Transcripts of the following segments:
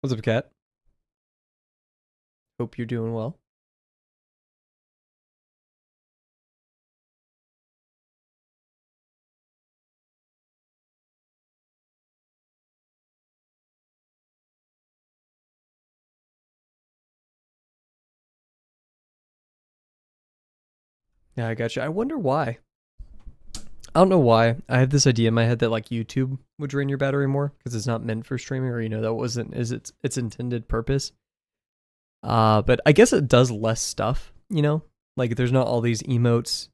What's up, Kat? Hope you're doing well. Yeah, I got you. I wonder why. I don't know why. I have this idea in my head that like YouTube would drain your battery more because it's not meant for streaming, or that wasn't is its intended purpose. But I guess it does less stuff. Like there's not all these emotes.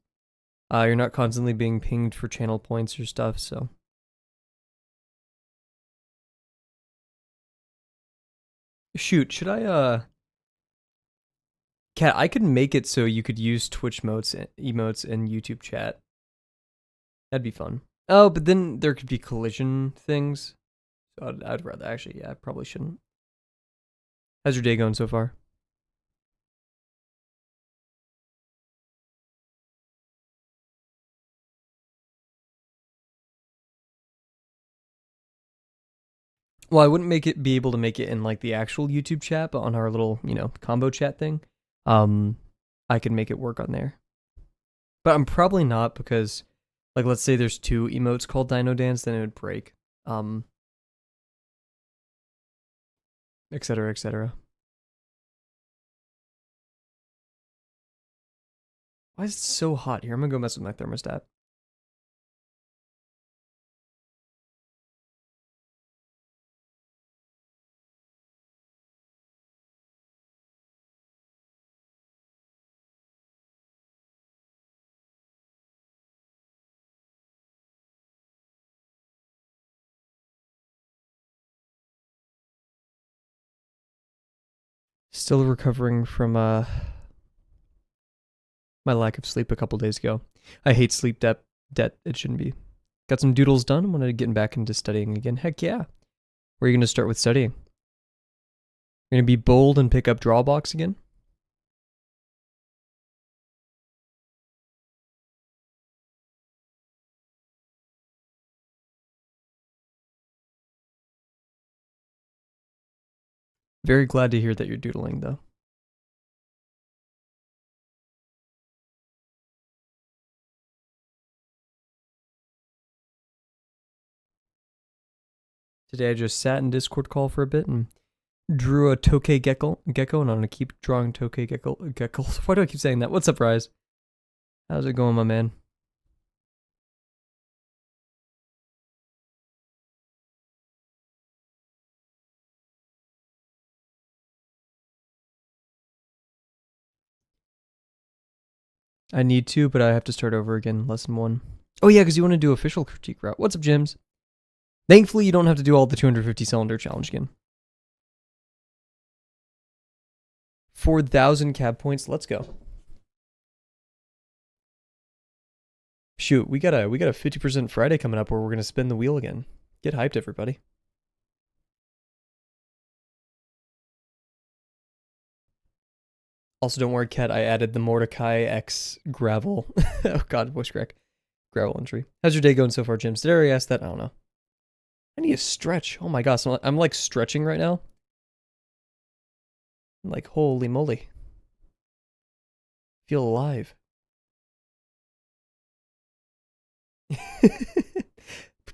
You're not constantly being pinged for channel points or stuff. So shoot, should I Kat? I could make it so you could use Twitch emotes in YouTube chat. That'd be fun. Oh, but then there could be collision things. So I'd rather actually, yeah, I probably shouldn't. How's your day going so far? Well, I wouldn't make it be able to make it in like the actual YouTube chat, but on our little, combo chat thing, um, I can make it work on there. But I'm probably not because, like, let's say there's two emotes called Dino Dance, then it would break, etc., etc. Why is it so hot here? I'm gonna go mess with my thermostat. Still recovering from my lack of sleep a couple days ago. I hate sleep debt. It shouldn't be. Got some doodles done. I'm gonna get back into studying again. Heck yeah. Where are you gonna start with studying? You're gonna be bold and pick up Drawbox again? Very glad to hear that you're doodling, though. Today I just sat in Discord call for a bit and drew a Tokay gecko, and I'm gonna keep drawing Tokay geckos. Why do I keep saying that? What's up, Rise? How's it going, my man? I need to, but I have to start over again. Lesson 1. Oh yeah, because you want to do official critique route. What's up, Jims? Thankfully, you don't have to do all the 250 cylinder challenge again. 4,000 cab points. Let's go. Shoot, we got a 50% Friday coming up where we're gonna spin the wheel again. Get hyped, everybody. Also, don't worry, Kat. I added the Mordecai X gravel. Oh God, voice crack. Gravel entry. How's your day going so far, Jims? Did I already ask that? I don't know. I need to stretch. Oh my gosh, I'm like stretching right now. I'm like, holy moly. Feel alive.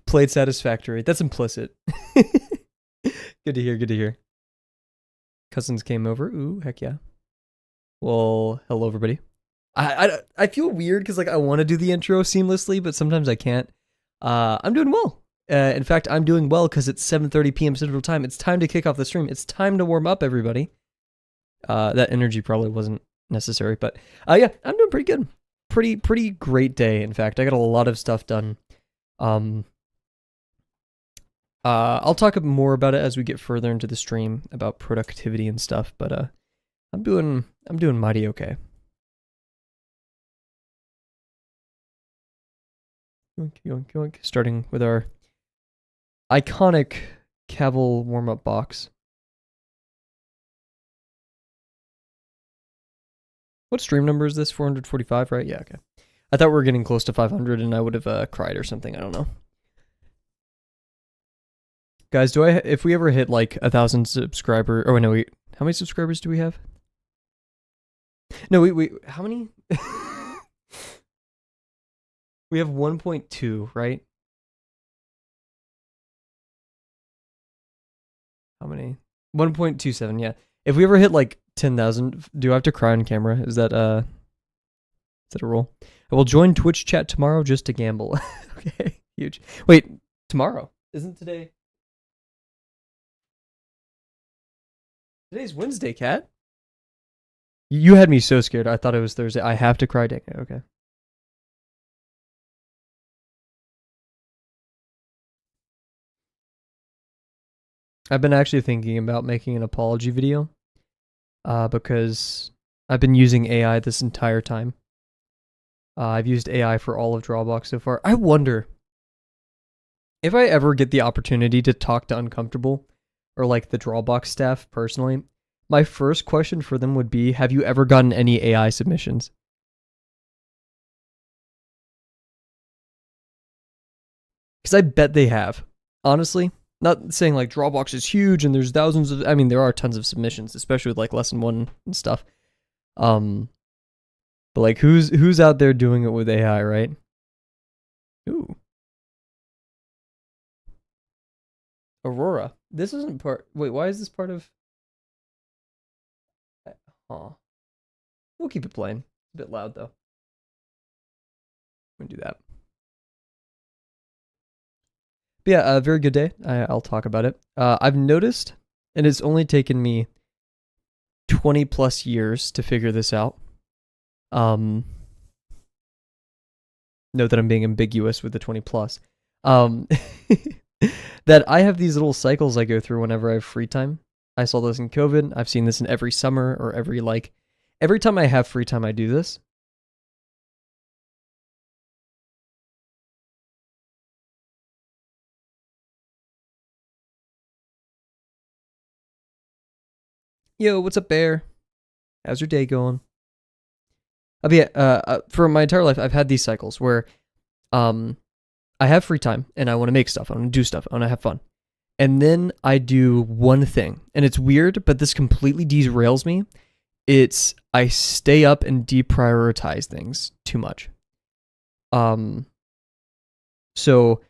Played satisfactory. That's implicit. Good to hear. Good to hear. Cousins came over. Ooh, heck yeah. Well, hello everybody. I feel weird because like I want to do the intro seamlessly, but sometimes I can't. I'm doing well. In fact, I'm doing well because it's 7:30 p.m. Central Time. It's time to kick off the stream. It's time to warm up, everybody. That energy probably wasn't necessary, but yeah, I'm doing pretty good. Pretty great day. In fact, I got a lot of stuff done. I'll talk more about it as we get further into the stream about productivity and stuff, but I'm doing mighty okay. Yoink, yoink, yoink. Starting with our iconic Kavel warm-up box. What stream number is this? 445, right? Yeah, okay. I thought we were getting close to 500 and I would have cried or something. I don't know. Guys, if we ever hit like 1,000 subscribers, oh no, how many subscribers do we have? No, we how many? We have 1.2, right? How many? 1.27, yeah. If we ever hit like 10,000, do I have to cry on camera? Is that a rule? I will join Twitch chat tomorrow just to gamble. Okay, huge. Wait, tomorrow? Isn't today? Today's Wednesday, Cat. You had me so scared. I thought it was Thursday. I have to cry. Dang it. Okay. I've been actually thinking about making an apology video because I've been using AI this entire time. I've used AI for all of Drawbox so far. I wonder if I ever get the opportunity to talk to Uncomfortable or like the Drawbox staff personally, my first question for them would be, have you ever gotten any AI submissions? Because I bet they have. Honestly, not saying like Drawbox is huge and there's thousands of, I mean, there are tons of submissions, especially with like lesson 1 and stuff. But like who's out there doing it with AI, right? Ooh. Aurora. This isn't part, wait, why is this part of, huh. We'll keep it playing. It's a bit loud though. I'm gonna do that. But yeah, very good day. I'll talk about it. I've noticed, and it's only taken me 20 plus years to figure this out. Note that I'm being ambiguous with the 20 plus. That I have these little cycles I go through whenever I have free time. I saw this in COVID. I've seen this in every summer or every time I have free time, I do this. Yo, what's up, Bear? How's your day going? For my entire life, I've had these cycles where I have free time and I want to make stuff. I want to do stuff. I want to have fun. And then I do one thing. And it's weird, but this completely derails me. I stay up and deprioritize things too much. So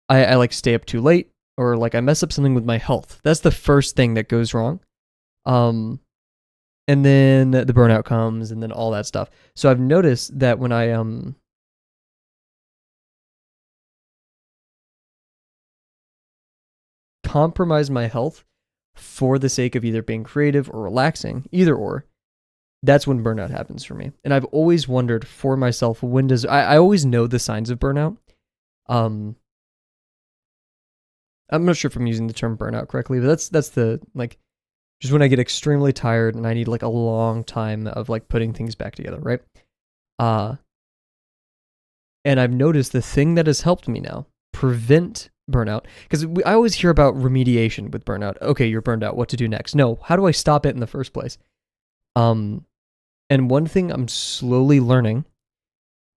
I like stay up too late, or like I mess up something with my health. That's the first thing that goes wrong. And then the burnout comes, and then all that stuff. So I've noticed that when I compromise my health for the sake of either being creative or relaxing, either or, that's when burnout happens for me. And I've always wondered for myself, when does I always know the signs of burnout. I'm not sure if I'm using the term burnout correctly, but that's the like, just when I get extremely tired and I need like a long time of like putting things back together, right? And I've noticed the thing that has helped me now prevent burnout, because I always hear about remediation with burnout. Okay, you're burned out. What to do next? No, how do I stop it in the first place? And one thing I'm slowly learning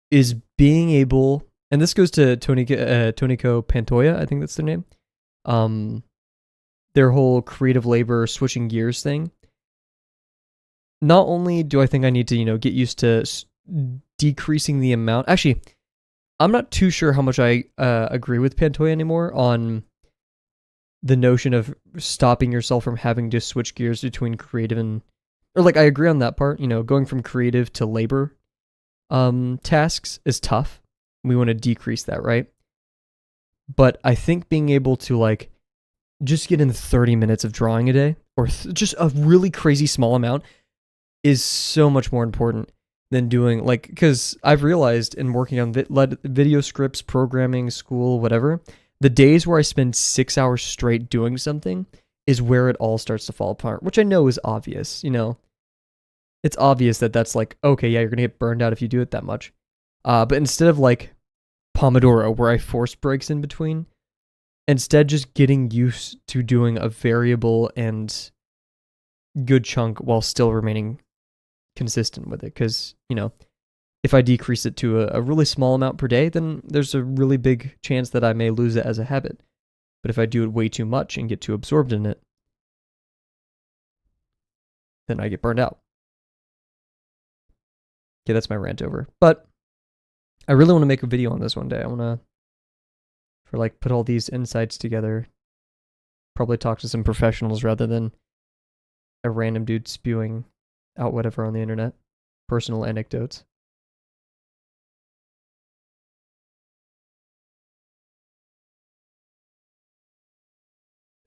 is being able, and this goes to Tonico Pantoja, I think that's their name. Their whole creative labor switching gears thing. Not only do I think I need to, get used to decreasing the amount. Actually, I'm not too sure how much I agree with Pantoja anymore on the notion of stopping yourself from having to switch gears between creative and, or like I agree on that part. Going from creative to labor tasks is tough. We want to decrease that, right? But I think being able to like just get in 30 minutes of drawing a day, or just a really crazy small amount, is so much more important than doing like, because I've realized in working on video scripts, programming, school, whatever, the days where I spend 6 hours straight doing something is where it all starts to fall apart, which I know is obvious. It's obvious that that's like, okay, yeah, you're gonna get burned out if you do it that much. But instead of like Pomodoro, where I force breaks in between, instead just getting used to doing a variable and good chunk while still remaining consistent with it. Because, if I decrease it to a really small amount per day, then there's a really big chance that I may lose it as a habit. But if I do it way too much and get too absorbed in it, then I get burned out. Okay, that's my rant over. But I really want to make a video on this one day. I want to, for like, put all these insights together. Probably talk to some professionals rather than a random dude spewing out whatever on the internet. Personal anecdotes.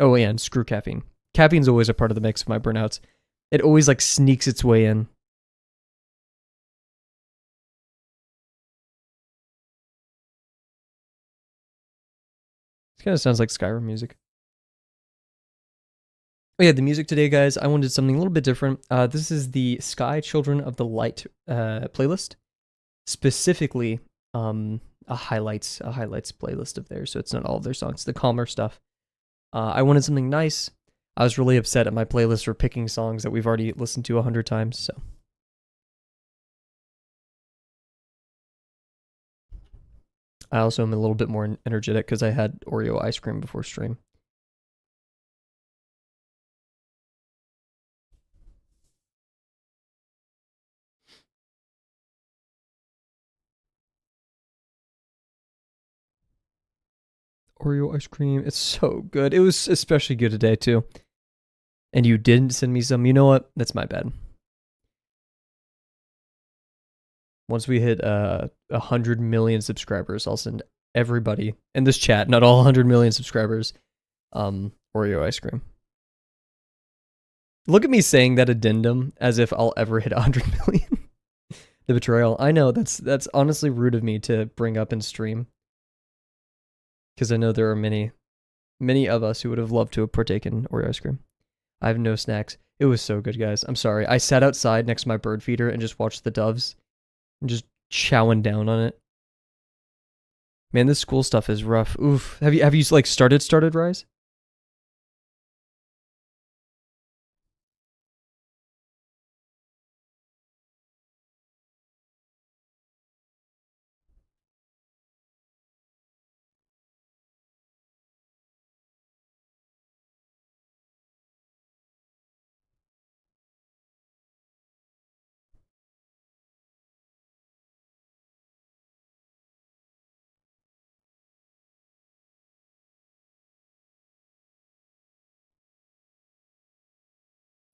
Oh, yeah, and screw caffeine. Caffeine's always a part of the mix of my burnouts. It always like sneaks its way in. This kind of sounds like Skyrim music. Oh yeah, the music today, guys. I wanted something a little bit different. This is the Sky Children of the Light playlist, specifically a highlights playlist of theirs. So it's not all of their songs, the calmer stuff. I wanted something nice. I was really upset at my playlist for picking songs that we've already listened to 100 times. So I also am a little bit more energetic because I had Oreo ice cream before stream. Oreo ice cream, it's so good. It was especially good today too. And you didn't send me some. You know what? That's my bad. Once we hit 100 million subscribers, I'll send everybody in this chat, not all 100 million subscribers, Oreo ice cream. Look at me saying that addendum as if I'll ever hit 100 million. The betrayal. I know that's honestly rude of me to bring up in stream, because I know there are many of us who would have loved to have partaken in Oreo ice cream. I have no snacks. It was so good, guys. I'm sorry. I sat outside next to my bird feeder and just watched the doves and just chowing down on it. Man, this school stuff is rough. Oof. Have you like started Rise?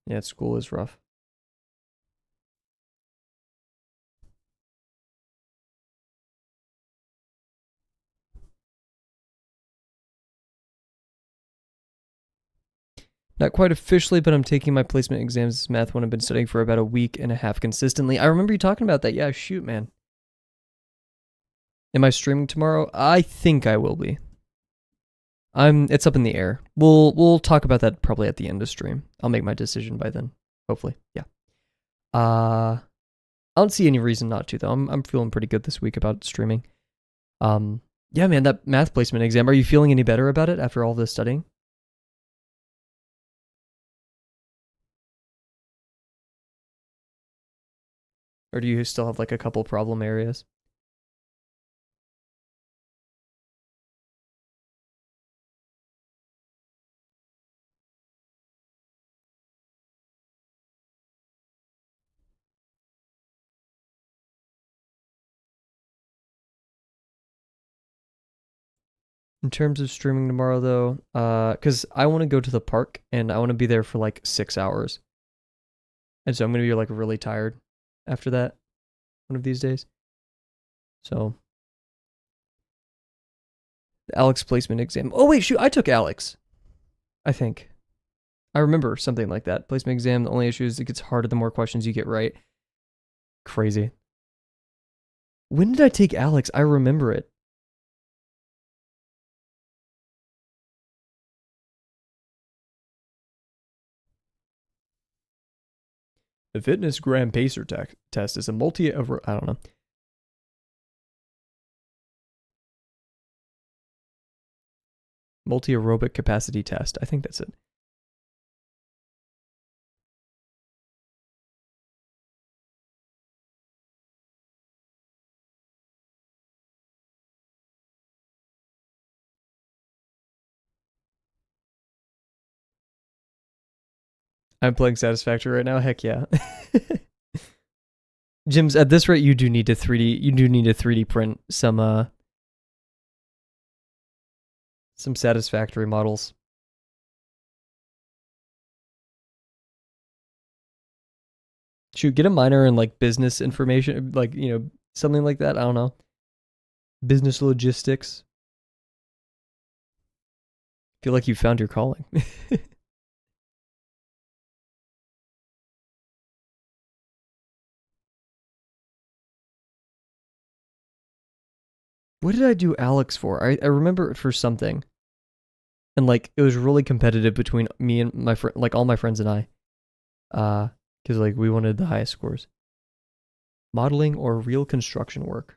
Yeah, school is rough. Not quite officially, but I'm taking my placement exams this math one. I've been studying for about a week and a half consistently. I remember you talking about that. Yeah, shoot, man. Am I streaming tomorrow? I think I will be. It's up in the air. We'll talk about that probably at the end of stream. I'll make my decision by then. Hopefully. Yeah. I don't see any reason not to though. I'm feeling pretty good this week about streaming. Yeah, man, that math placement exam. Are you feeling any better about it after all this studying? Or do you still have like a couple problem areas? In terms of streaming tomorrow though, because I want to go to the park and I want to be there for like 6 hours. And so I'm gonna be like really tired after that one of these days. So the Alex placement exam. Oh wait, shoot, I took Alex. I think. I remember something like that. Placement exam, the only issue is it gets harder the more questions you get right. Crazy. When did I take Alex? I remember it. The fitness gram pacer test is a I don't know. Multi aerobic capacity test. I think that's it. I'm playing Satisfactory right now. Heck yeah. Jim's at this rate, you do need to 3D. You do need to 3D print some Satisfactory models. Shoot, get a minor in like business information, like something like that. I don't know, business logistics. Feel like you found your calling. What did I do Alex for? I remember it for something, and like it was really competitive between me and my friend, like all my friends and I, because like we wanted the highest scores. Modeling or real construction work.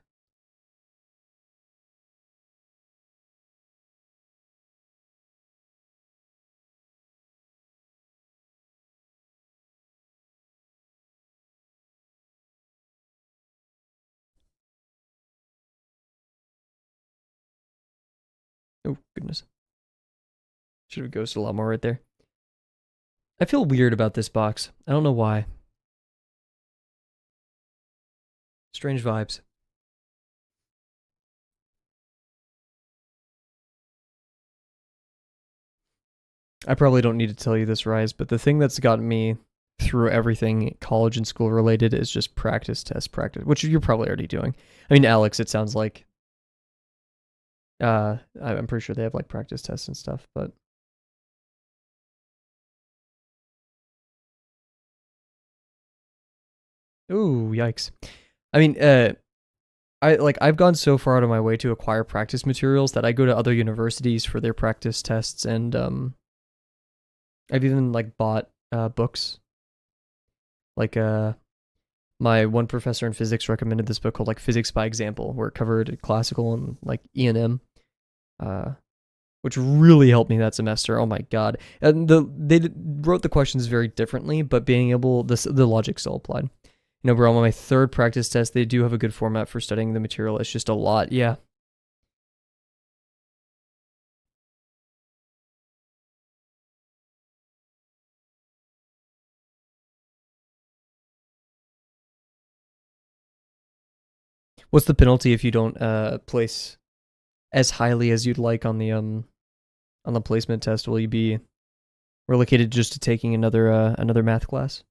Oh goodness, should have ghosted a lot more right there. I feel weird about this box. I don't know why. Strange vibes. I probably don't need to tell you this, Rise, but the thing that's gotten me through everything college and school related is just practice, test, practice, which you're probably already doing. I mean, Alex, it sounds like I'm pretty sure they have like practice tests and stuff, but ooh, yikes. I mean, I've gone so far out of my way to acquire practice materials that I go to other universities for their practice tests, and I've even like bought books. Like my one professor in physics recommended this book called like Physics by Example, where it covered classical and like E&M, uh, which really helped me that semester. Oh my god! And they wrote the questions very differently, but being able the logic still applied. Bro, on my third practice test, they do have a good format for studying the material. It's just a lot, yeah. What's the penalty if you don't place as highly as you'd like on the placement test? Will you be relocated just to taking another math class?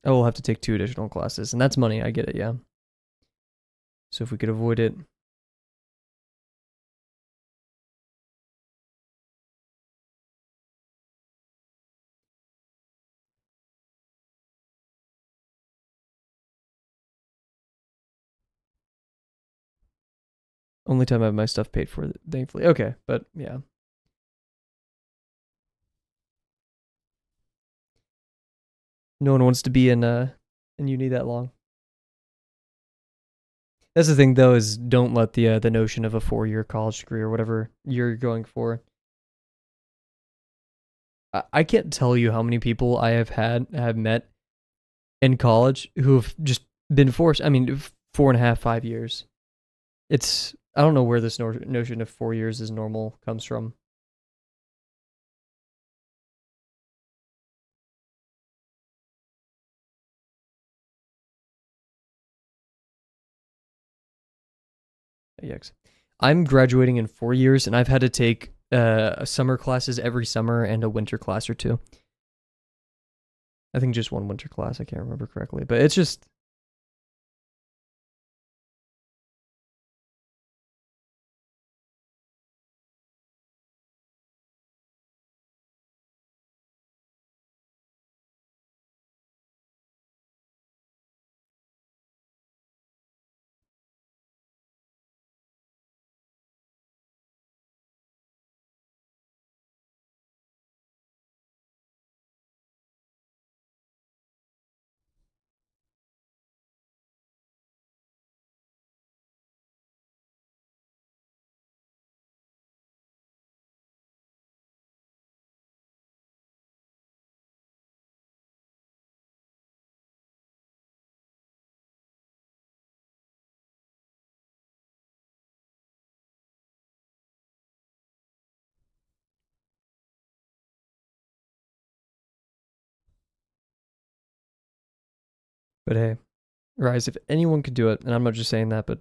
I will have to take 2 additional classes, and that's money. I get it, yeah. So if we could avoid it, only time I have my stuff paid for, thankfully. Okay, but yeah, no one wants to be in uni that long. That's the thing, though, is don't let the notion of a 4-year college degree or whatever you're going for. I can't tell you how many people I have met in college who've just been forced. I mean, 4.5, 5 years. It's I don't know where this notion of 4 years is normal comes from. Yikes. I'm graduating in 4 years, and I've had to take summer classes every summer and a winter class or two. I think just one winter class. I can't remember correctly, but it's just But hey, Rise, if anyone could do it, and I'm not just saying that, but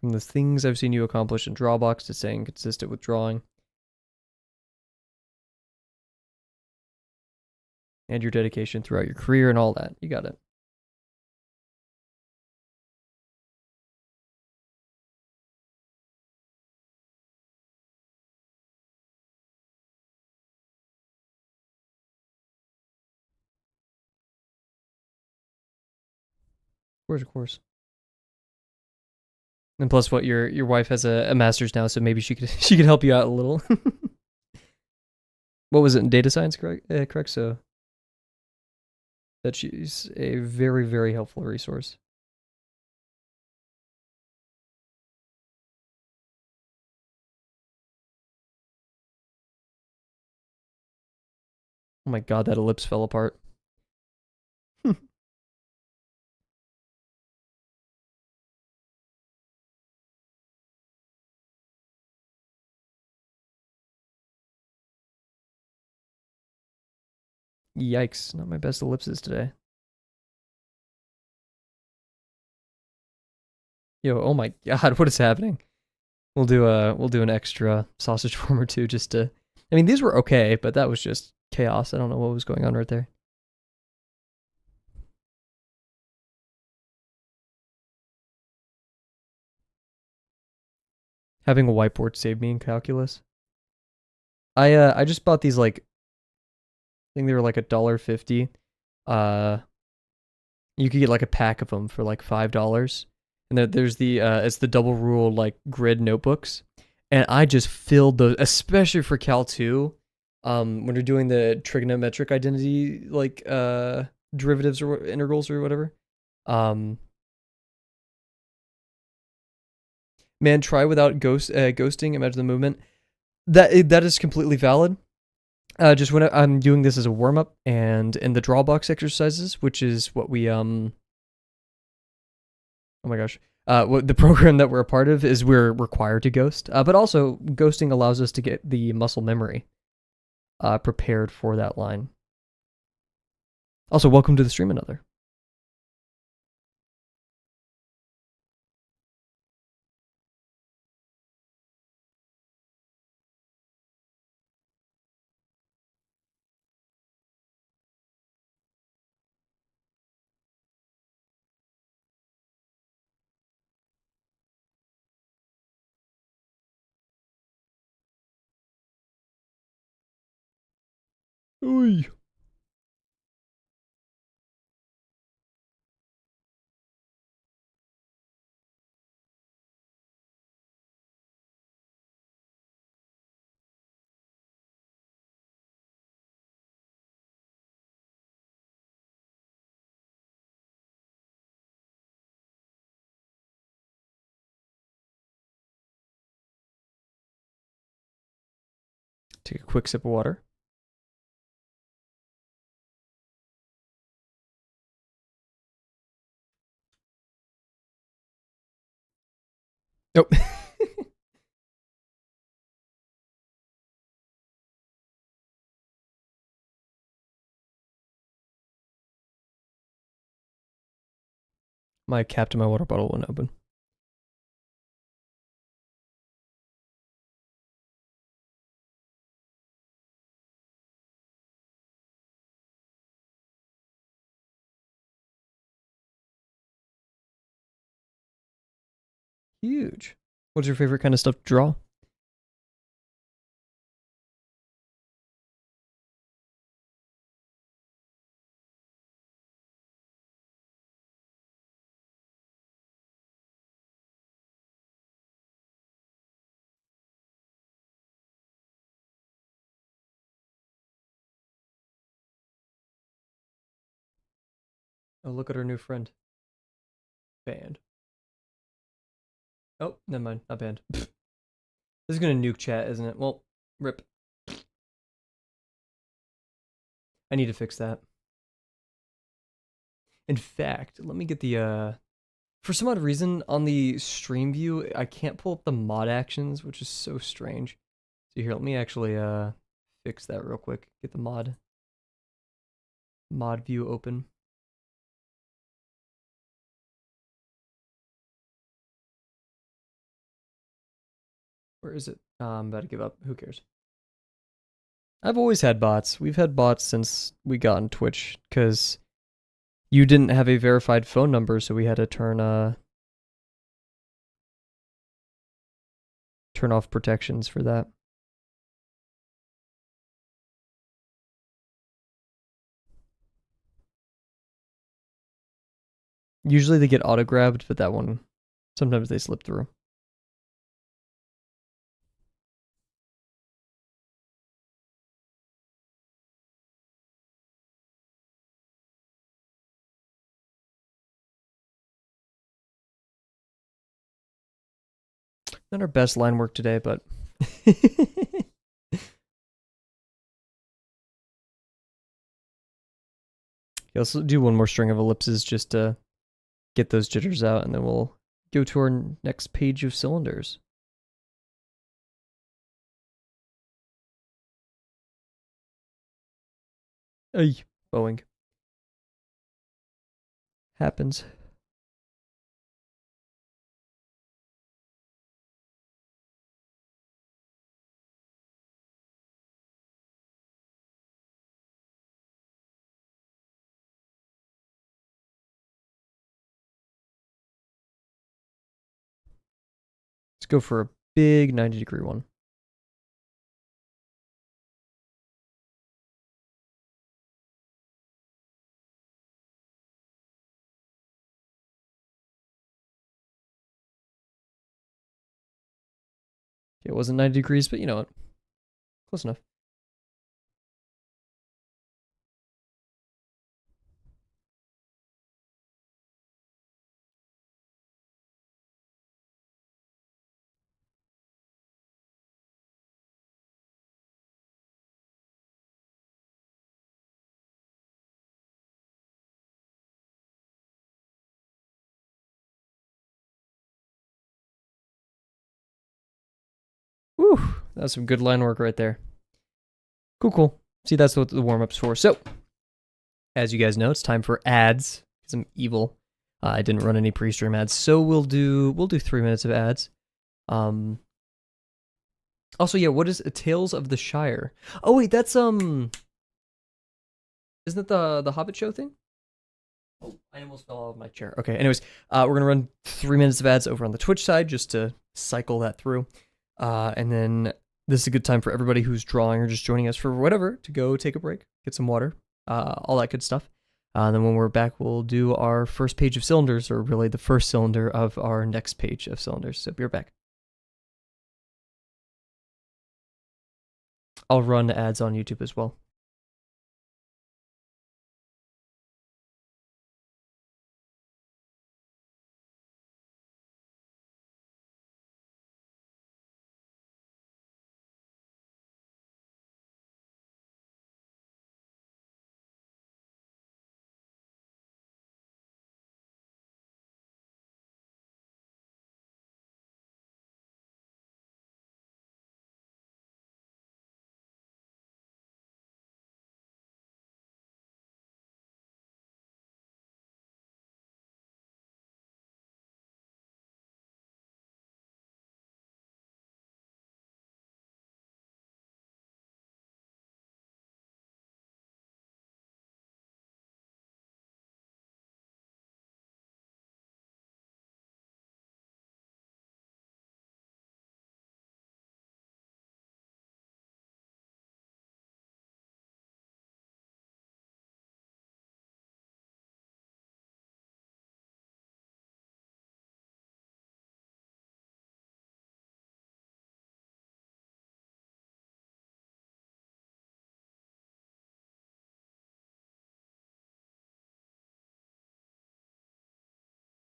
from the things I've seen you accomplish in Drawbox to staying consistent with drawing, and your dedication throughout your career and all that, you got it. Of course. And plus, what your wife has a master's now, so maybe she could she could help you out a little. What was it in data science? Correct. So that she's a very very helpful resource. Oh my god, that ellipse fell apart. Yikes! Not my best ellipses today. Yo, oh my god, what is happening? We'll do an extra sausage form or two just to. I mean, these were okay, but that was just chaos. I don't know what was going on right there. Having a whiteboard saved me in calculus. I just bought these like I think they were like $1.50. Uh, you could get like a pack of them for like $5. And there's the it's the double rule like grid notebooks, and I just filled those, especially for Cal 2. When you're doing the trigonometric identity like derivatives or integrals or whatever. Um, man, try without ghosting. Imagine the movement. That is completely valid. Just when I'm doing this as a warm up and in the drawbox exercises, which is what we oh my gosh, what the program that we're a part of is we're required to ghost, but also ghosting allows us to get the muscle memory prepared for that line. Also, welcome to the stream, another. Oy. Take a quick sip of water. Nope. My cap to my water bottle won't open. Huge. What's your favorite kind of stuff to draw? Oh, look at our new friend. Banned. Oh, never mind. Not banned. This is gonna nuke chat, isn't it? Well, rip. I need to fix that. In fact, let me get the for some odd reason on the stream view, I can't pull up the mod actions, which is so strange. So here, let me actually fix that real quick. Get the mod view open. Where is it? I'm about to give up. Who cares? I've always had bots. We've had bots since we got on Twitch because you didn't have a verified phone number, so we had to turn off protections for that. Usually they get auto-grabbed, but that one, sometimes they slip through. Not our best line work today, but let's do one more string of ellipses just to get those jitters out, and then we'll go to our next page of cylinders. Ay, Boeing. Happens. Let's go for a big 90-degree one. It wasn't 90 degrees, but you know what? Close enough. Whew, that was some good line work right there. Cool. See, that's what the warm-up's for. So, as you guys know, it's time for ads. Because I'm evil. I didn't run any pre-stream ads, so we'll do 3 minutes of ads. Also, yeah, what is Tales of the Shire? Oh wait, that's isn't it the Hobbit show thing? Oh, I almost fell out of my chair. Okay, anyways, we're gonna run 3 minutes of ads over on the Twitch side just to cycle that through. And then this is a good time for everybody who's drawing or just joining us for whatever to go take a break, get some water, all that good stuff. Then when we're back, we'll do our first page of cylinders, or really the first cylinder of our next page of cylinders. So be right back. I'll run ads on YouTube as well.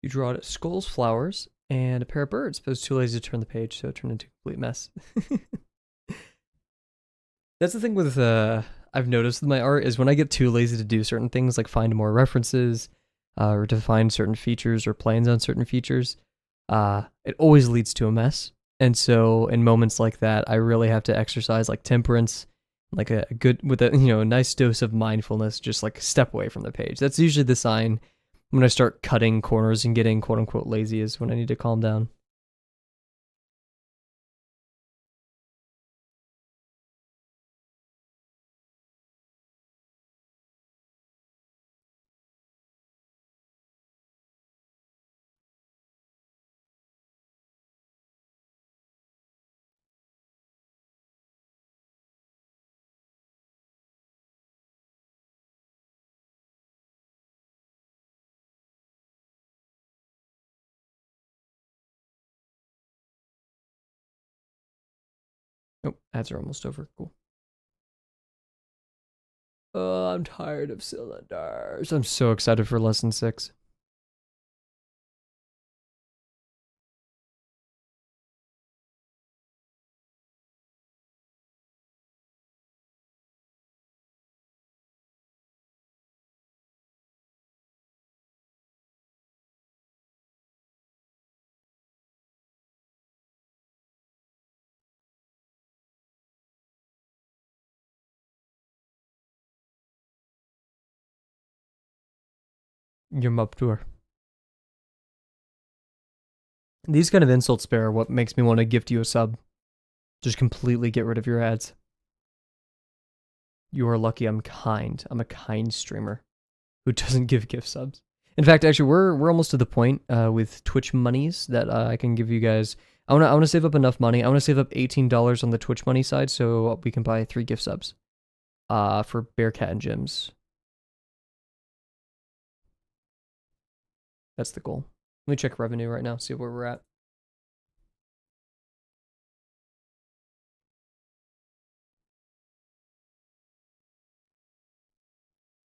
You draw skulls, flowers, and a pair of birds, but I was too lazy to turn the page, so it turned into a complete mess. That's the thing with I've noticed with my art is when I get too lazy to do certain things, like find more references, or to find certain features or planes on certain features, it always leads to a mess. And so in moments like that, I really have to exercise like temperance like a good with a a nice dose of mindfulness, just like step away from the page. That's usually the sign when I start cutting corners and getting quote unquote lazy, is when I need to calm down. Oh, ads are almost over. Cool. Oh, I'm tired of cylinders. I'm so excited for lesson 6. Your mup tour. These kind of insults spare what makes me want to gift you a sub. Just completely get rid of your ads. You are lucky I'm kind. I'm a kind streamer who doesn't give gift subs. In fact, actually, we're almost to the point with Twitch monies that I can give you guys. I wanna save up enough money. I wanna save up $18 on the Twitch money side so we can buy 3 gift subs. For Bearcat and Gyms. That's the goal. Let me check revenue right now, see where we're at.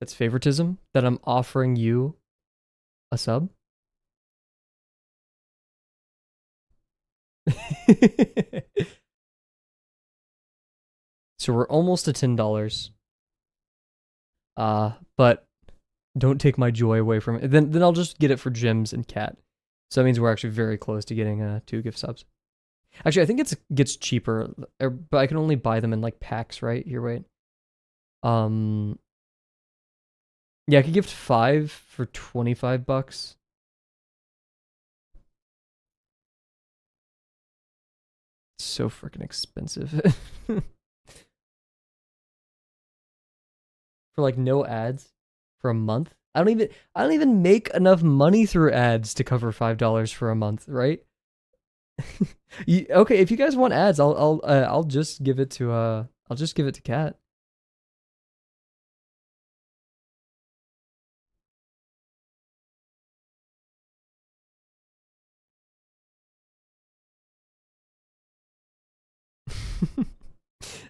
That's favoritism that I'm offering you a sub. So we're almost to $10. But don't take my joy away from it. Then I'll just get it for Gyms and Cat. So that means we're actually very close to getting 2 gift subs. Actually, I think it gets cheaper, but I can only buy them in like packs, right? Here, wait. Yeah, I could gift 5 for $25. It's so freaking expensive. For like no ads for a month. I don't even make enough money through ads to cover $5 for a month, right? Okay, if you guys want ads, I'll just give it to Kat.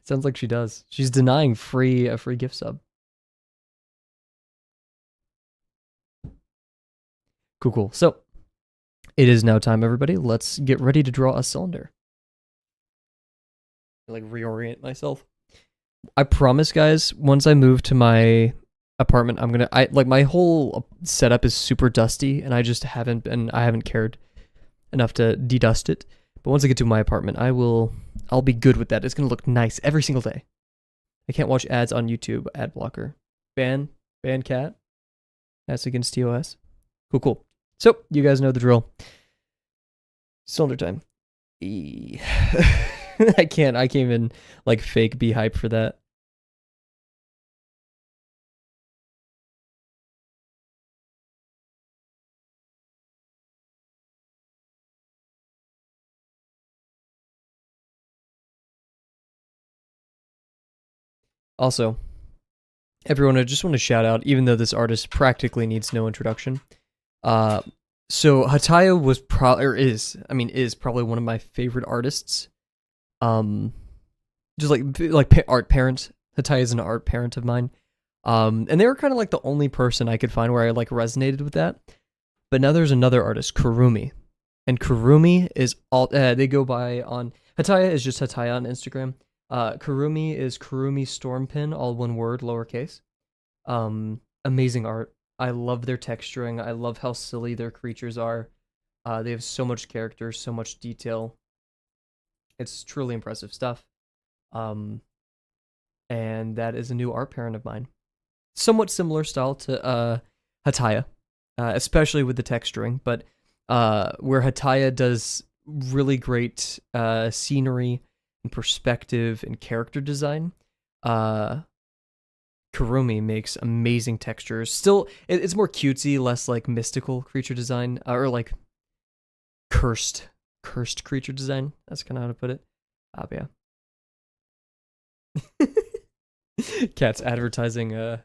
Sounds like she does. She's denying a free gift sub. Cool. So it is now time, everybody. Let's get ready to draw a cylinder. Like reorient myself. I promise, guys, once I move to my apartment, I like my whole setup is super dusty, and I haven't cared enough to dedust it. But once I get to my apartment, I'll be good with that. It's gonna look nice every single day. I can't watch ads on YouTube. Ad blocker. Ban cat. That's against TOS. Cool. So you guys know the drill. Cylinder time. I can't even like fake be hype for that. Also, everyone, I just want to shout out, even though this artist practically needs no introduction. So Hataya was is probably one of my favorite artists. Just like art parent. Hataya is an art parent of mine. And they were kind of like the only person I could find where I like resonated with that. But now there's another artist, Kurumi. And Kurumi is all they go by on Hataya is just Hataya on Instagram. Kurumi is Kurumi Stormpin, all one word, lowercase. Amazing art. I love their texturing. I love how silly their creatures are. They have so much character, so much detail. It's truly impressive stuff. and that is a new art parent of mine. Somewhat similar style to Hataya, especially with the texturing, but where Hataya does really great scenery and perspective and character design, Kurumi makes amazing textures. Still, it's more cutesy, less like mystical creature design, or like cursed creature design. That's kind of how to put it. Yeah. Cat's advertising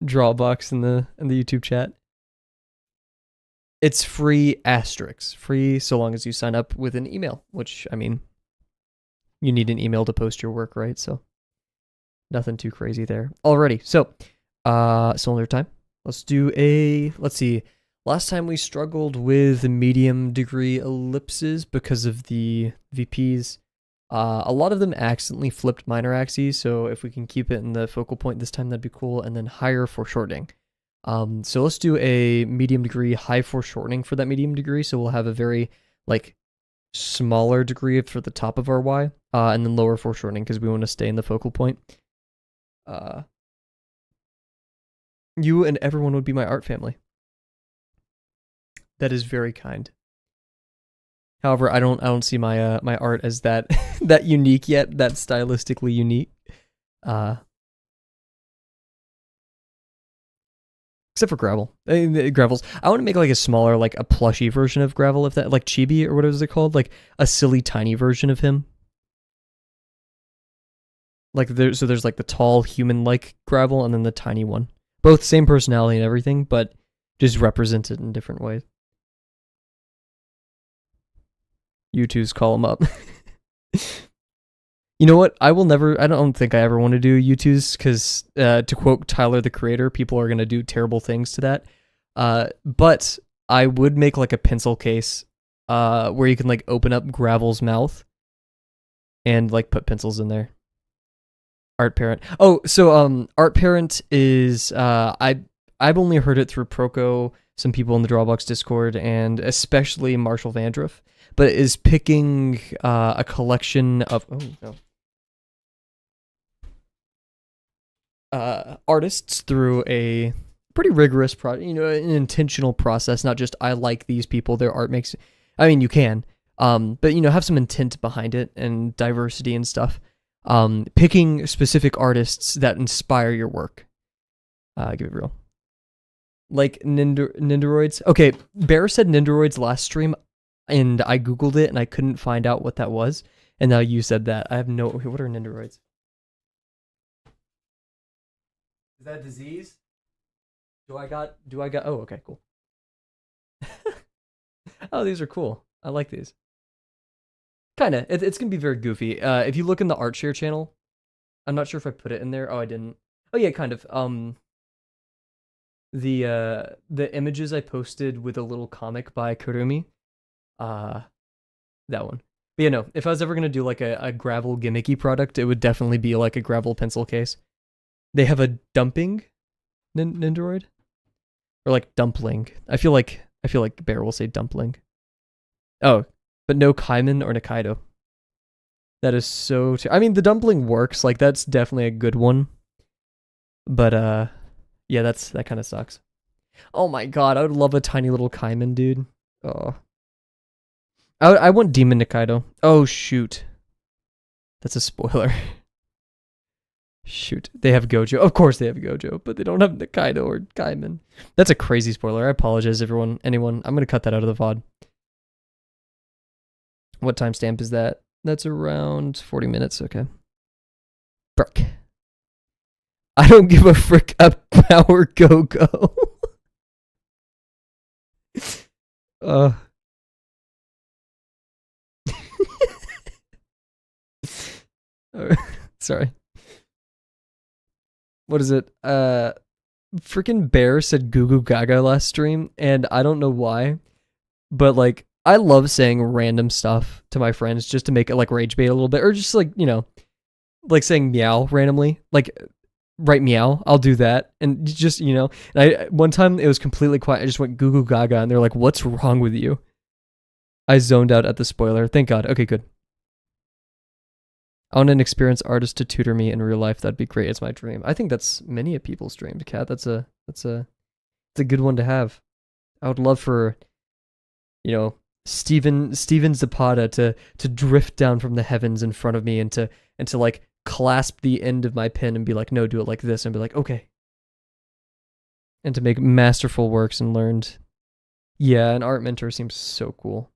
Drawbox in the YouTube chat. It's free asterisks. Free so long as you sign up with an email, which, I mean, you need an email to post your work, right? So nothing too crazy there. Alrighty, so cylinder time. Let's see. Last time we struggled with medium degree ellipses because of the VPs. A lot of them accidentally flipped minor axes, so if we can keep it in the focal point this time, that'd be cool. And then higher foreshortening. So let's do a medium degree, high foreshortening for that medium degree. So we'll have a very like smaller degree for the top of our Y, and then lower foreshortening because we want to stay in the focal point. You and everyone would be my art family. That is very kind. However, I don't see my my art as that that unique yet, that stylistically unique. Except for Gravel. Gravels. I want to make like a smaller, like a plushy version of Gravel, if that, like Chibi or what is it called? Like a silly tiny version of him. Like so there's like the tall human-like Gravel and then the tiny one. Both same personality and everything, but just represented in different ways. YouTube's call him up. You know what? I don't think I ever want to do YouTube's because, to quote Tyler, the creator, people are going to do terrible things to that. But I would make like a pencil case where you can like open up Gravel's mouth and like put pencils in there. Art Parent. Oh, so Art Parent is I've only heard it through Proco, some people in the Drawbox Discord, and especially Marshall Vandruff, but is picking a collection of artists through a pretty rigorous an intentional process, not just I like these people, their art makes. I mean, you can, but have some intent behind it and diversity and stuff. Picking specific artists that inspire your work. Give it real. Like Nindoroids. Okay, Bear said Nindoroids last stream, and I googled it and I couldn't find out what that was. And now you said that. I have no. What are Nindoroids? Is that a disease? Do I got? Oh, okay, cool. Oh, these are cool. I like these. Kinda. It's gonna be very goofy. If you look in the ArtShare channel, I'm not sure if I put it in there. Oh, I didn't. Oh yeah, kind of. The images I posted with a little comic by Kurumi, that one. But yeah, no. If I was ever gonna do like a Gravel gimmicky product, it would definitely be like a Gravel pencil case. They have a dumping Nindoroid, or like dumpling. I feel like Bear will say dumpling. Oh. But no Kaiman or Nikaido. That is so... I mean, the dumpling works. Like, that's definitely a good one. But, yeah, that kind of sucks. Oh my god, I would love a tiny little Kaiman, dude. Oh. I want Demon Nikaido. Oh, shoot. That's a spoiler. Shoot. They have Gojo. Of course they have Gojo, but they don't have Nikaido or Kaiman. That's a crazy spoiler. I apologize, anyone. I'm going to cut that out of the VOD. What timestamp is that? That's around 40 minutes. Okay. Bruck. I don't give a frick up Power Go-Go. Sorry. What is it? Freaking Bear said Goo Goo Gaga last stream, and I don't know why, but like, I love saying random stuff to my friends just to make it like rage bait a little bit, or just like, like saying meow randomly, like write meow. I'll do that. And just, and one time it was completely quiet. I just went Goo Goo Gaga and they're like, what's wrong with you? I zoned out at the spoiler. Thank God. Okay, good. I want an experienced artist to tutor me in real life. That'd be great. It's my dream. I think that's many of people's dream, Kat. It's a good one to have. I would love for, Steven Zapata to drift down from the heavens in front of me and to like clasp the end of my pen and be like, no, do it like this, and be like, okay. And to make masterful works and learned. Yeah, an art mentor seems so cool.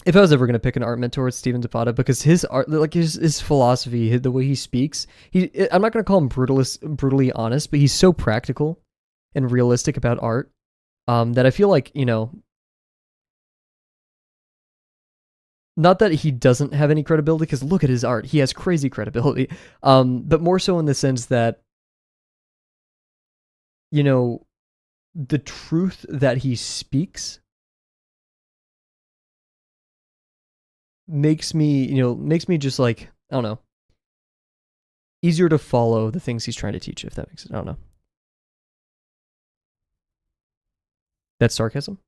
If I was ever gonna pick an art mentor, it's Steven Zapata, because his art, like his philosophy, the way he speaks, I'm not gonna call him brutally honest, but he's so practical and realistic about art, that I feel like, not that he doesn't have any credibility, because look at his art, he has crazy credibility, but more so in the sense that, the truth that he speaks makes me just like, I don't know, easier to follow the things he's trying to teach, if that makes sense. I don't know. That's sarcasm?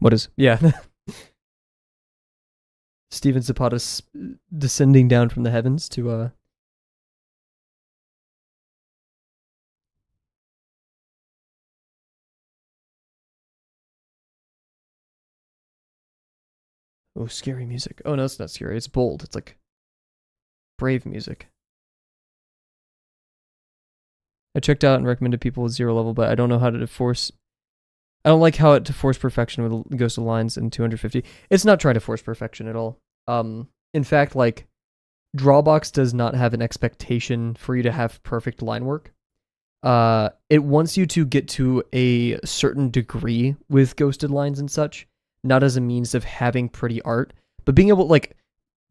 What is? Yeah. Steven Zapata descending down from the heavens to oh, scary music. Oh no, it's not scary. It's bold. It's like brave music. I checked out and recommended people with 0 level, but I don't know how to force. I don't like how it to force perfection with Ghost of Lines and 250. It's not trying to force perfection at all. In fact, like, Drawbox does not have an expectation for you to have perfect line work. It wants you to get to a certain degree with ghosted lines and such, not as a means of having pretty art, but being able, like,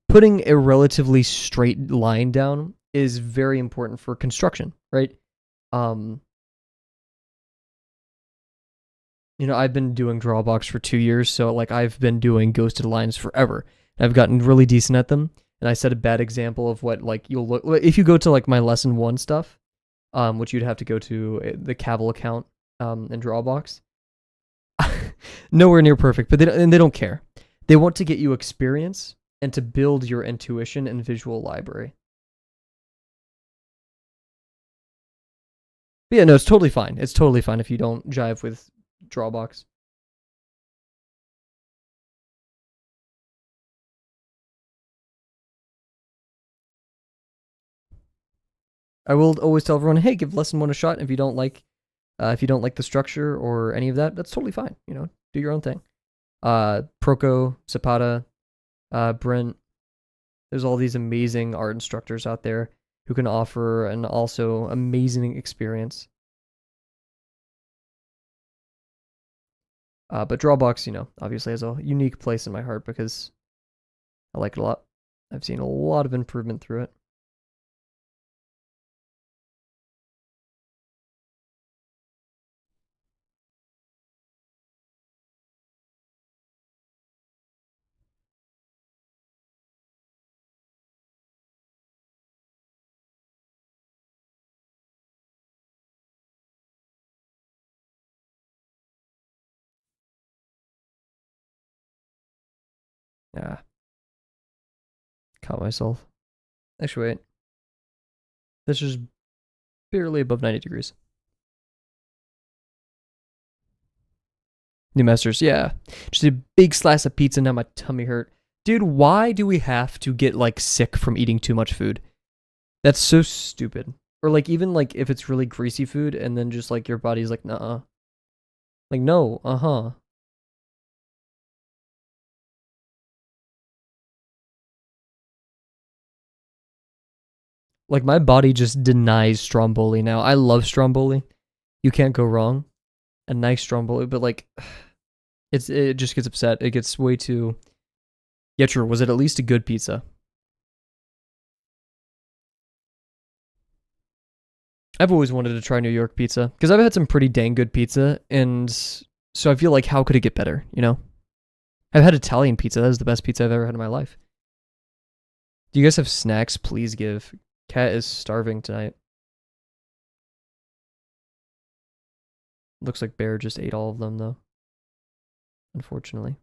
putting a relatively straight line down is very important for construction, right? I've been doing Drawbox for 2 years, so like I've been doing ghosted lines forever. I've gotten really decent at them, and I set a bad example of what like you'll look if you go to like my lesson 1 stuff, which you'd have to go to the Kavel account in Drawbox. Nowhere near perfect, but they don't care. They want to get you experience and to build your intuition and visual library. But yeah, no, it's totally fine. It's totally fine if you don't jive with Drawbox. I will always tell everyone, hey, give lesson 1 a shot. If you don't like the structure or any of that, that's totally fine. Do your own thing. Proco, Zapata, Brent. There's all these amazing art instructors out there who can offer an also amazing experience. But Drawbox, obviously has a unique place in my heart because I like it a lot. I've seen a lot of improvement through it. Yeah. Caught myself. Actually, wait. This is barely above 90 degrees. New Masters, yeah. Just a big slice of pizza, now my tummy hurt. Dude, why do we have to get, like, sick from eating too much food? That's so stupid. Or, like, even, like, if it's really greasy food and then just, like, your body's like, nuh-uh. Like, no, uh-huh. Like, my body just denies Stromboli now. I love Stromboli. You can't go wrong. A nice Stromboli, but, like, it just gets upset. It gets way too... Yeah, true. Was it at least a good pizza? I've always wanted to try New York pizza because I've had some pretty dang good pizza, and so I feel like how could it get better? I've had Italian pizza. That is the best pizza I've ever had in my life. Do you guys have snacks? Please give. Cat is starving tonight. Looks like Bear just ate all of them, though. Unfortunately.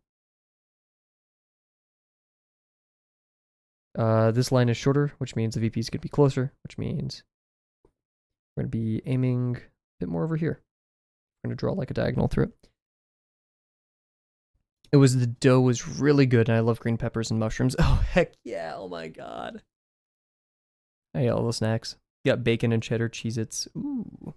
This line is shorter, which means the VP is going to be closer, which means we're going to be aiming a bit more over here. We're going to draw like a diagonal through it. The dough was really good, and I love green peppers and mushrooms. Oh, heck yeah. Oh, my God. I ate all the snacks. Got bacon and cheddar Cheez-Its. Ooh.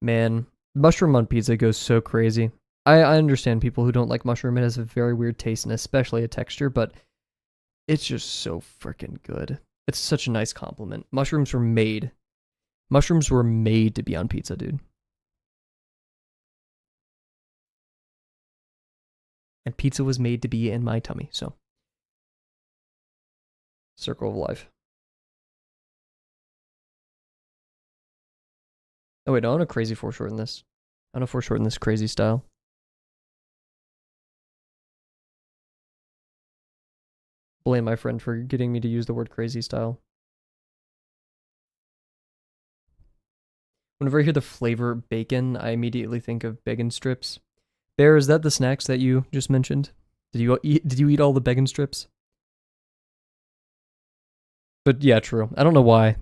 Man, mushroom on pizza goes so crazy. I understand people who don't like mushroom. It has a very weird taste and especially a texture, but it's just so freaking good. It's such a nice compliment. Mushrooms were made to be on pizza, dude. And pizza was made to be in my tummy, so. Circle of life. Oh wait, no, I want to crazy foreshorten this. I want to foreshorten this crazy style. Blame my friend for getting me to use the word crazy style. Whenever I hear the flavor bacon, I immediately think of bacon strips. Bear, is that the snacks that you just mentioned? Did you eat all the bacon strips? But yeah, true. I don't know why.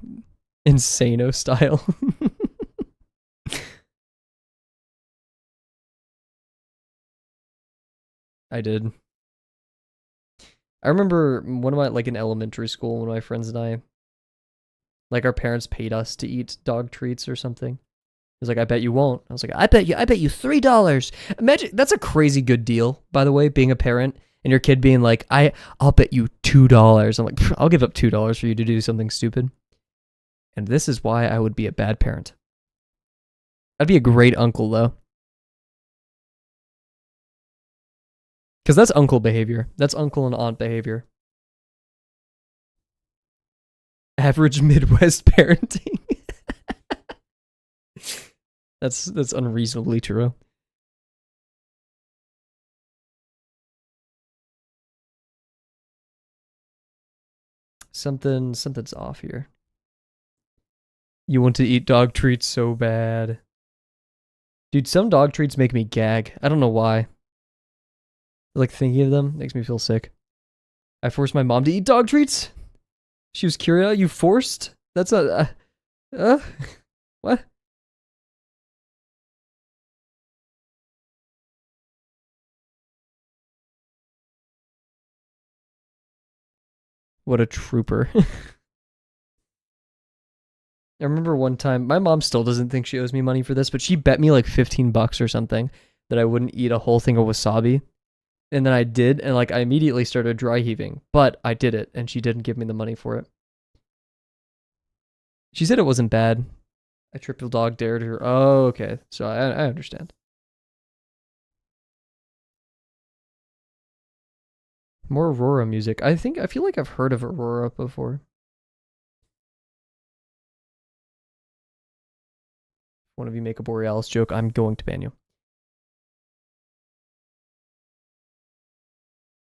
Insano style. I did. I remember one of my, like in elementary school, one of my friends and I, like our parents paid us to eat dog treats or something. He was like, I bet you won't. I was like, I bet you $3. Imagine, that's a crazy good deal, by the way, being a parent and your kid being like, I'll bet you $2. I'm like, I'll give up $2 for you to do something stupid. And this is why I would be a bad parent. I'd be a great uncle, though. Because that's uncle behavior. That's uncle and aunt behavior. Average Midwest parenting. That's unreasonably true. Something's off here. You want to eat dog treats so bad. Dude, some dog treats make me gag. I don't know why. Like thinking of them makes me feel sick. I forced my mom to eat dog treats. She was curious. You forced? That's a what? What a trooper. I remember one time, my mom still doesn't think she owes me money for this, but she bet me like $15 or something that I wouldn't eat a whole thing of wasabi. And then I did, and like I immediately started dry heaving, but I did it, and she didn't give me the money for it. She said it wasn't bad. I triple dog dared her. Oh, okay. So I understand. More Aurora music. I feel like I've heard of Aurora before. One of you make a Borealis joke, I'm going to ban you.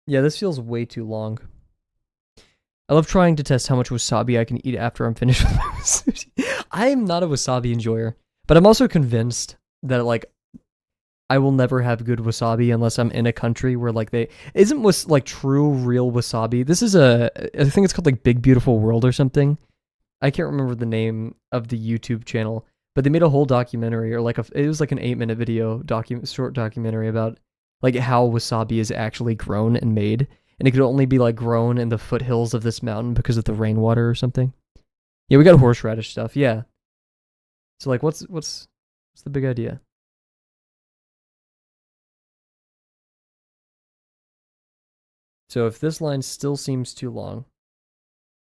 Yeah, this feels way too long. I love trying to test how much wasabi I can eat after I'm finished with my sushi. I am not a wasabi enjoyer, but I'm also convinced that like I will never have good wasabi unless I'm in a country where like isn't like true real wasabi. This is I think it's called like Big Beautiful World or something. I can't remember the name of the YouTube channel, but they made a whole documentary or like it was like an 8-minute video short documentary about like how wasabi is actually grown and made, and it could only be like grown in the foothills of this mountain because of the rainwater or something. Yeah, we got horseradish stuff. Yeah. So like, what's the big idea? So if this line still seems too long,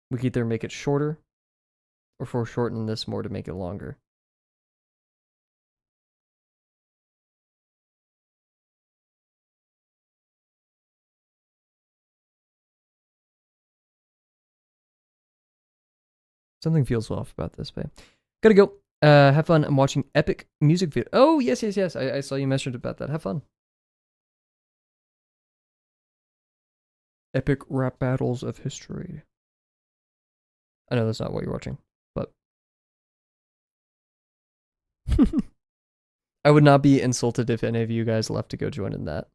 we could either make it shorter or foreshorten this more to make it longer. Something feels off about this, babe. Gotta go. Have fun. I'm watching epic music video. Oh, yes. I saw you mentioned about that. Have fun. Epic rap battles of history. I know that's not what you're watching, but I would not be insulted if any of you guys left to go join in that.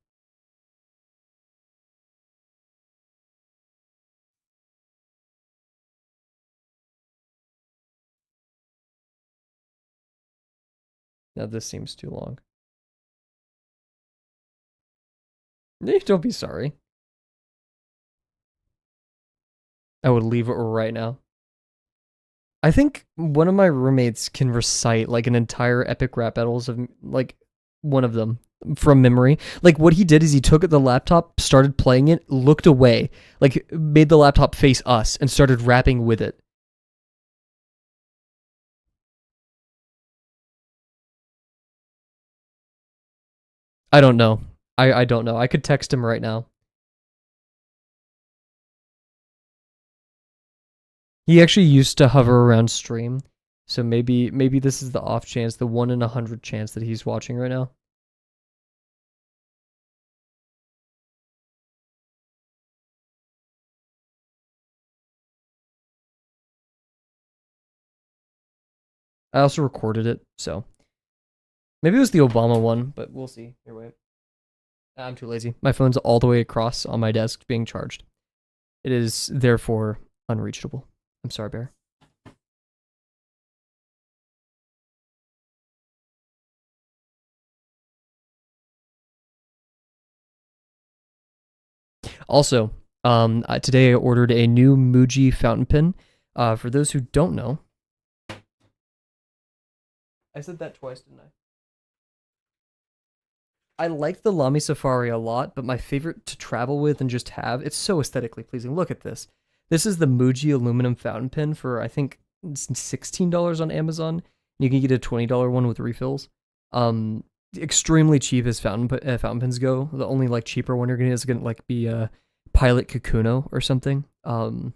Now this seems too long. Don't be sorry. I would leave it right now. I think one of my roommates can recite like an entire epic rap battles of like one of them from memory. Like what he did is he took the laptop, started playing it, looked away, like made the laptop face us and started rapping with it. I don't know. I don't know. I could text him right now. He actually used to hover around stream. So maybe this is the off chance, the 1 in 100 chance that he's watching right now. I also recorded it, so maybe it was the Obama one, but we'll see. Here, wait. I'm too lazy. My phone's all the way across on my desk being charged. It is therefore unreachable. I'm sorry, Bear. Also, today I ordered a new Muji fountain pen. For those who don't know, I said that twice, didn't I? I like the Lamy Safari a lot, but my favorite to travel with and just have, it's so aesthetically pleasing. Look at this. This is the Muji aluminum fountain pen for, I think, $16 on Amazon. You can get a $20 one with refills. Extremely cheap as fountain pens go. The only like cheaper one you're gonna get is gonna like be a Pilot Kakuno or something. And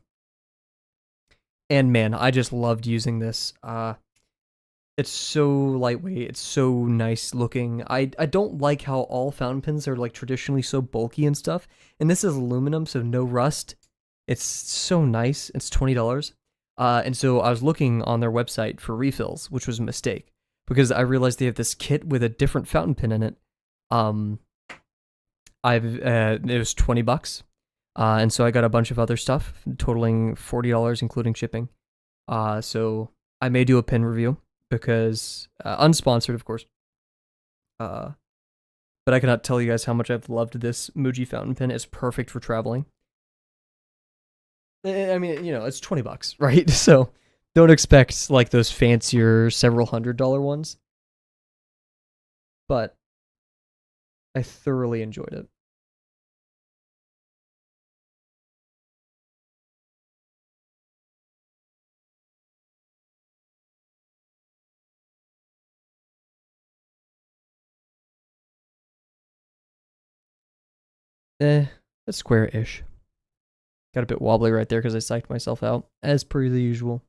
man, I just loved using this. It's so lightweight. It's so nice looking. I don't like how all fountain pens are like traditionally so bulky and stuff. And this is aluminum, so no rust. It's so nice. It's $20. And so I was looking on their website for refills, which was a mistake because I realized they have this kit with a different fountain pen in it. It was $20. And so I got a bunch of other stuff, totaling $40, including shipping. So I may do a pen review because unsponsored, of course. But I cannot tell you guys how much I've loved this Muji fountain pen. It's perfect for traveling. I mean, you know, it's $20, right? So don't expect like those fancier several $100 ones. But I thoroughly enjoyed it. It's square-ish. Got a bit wobbly right there because I psyched myself out, as per the usual.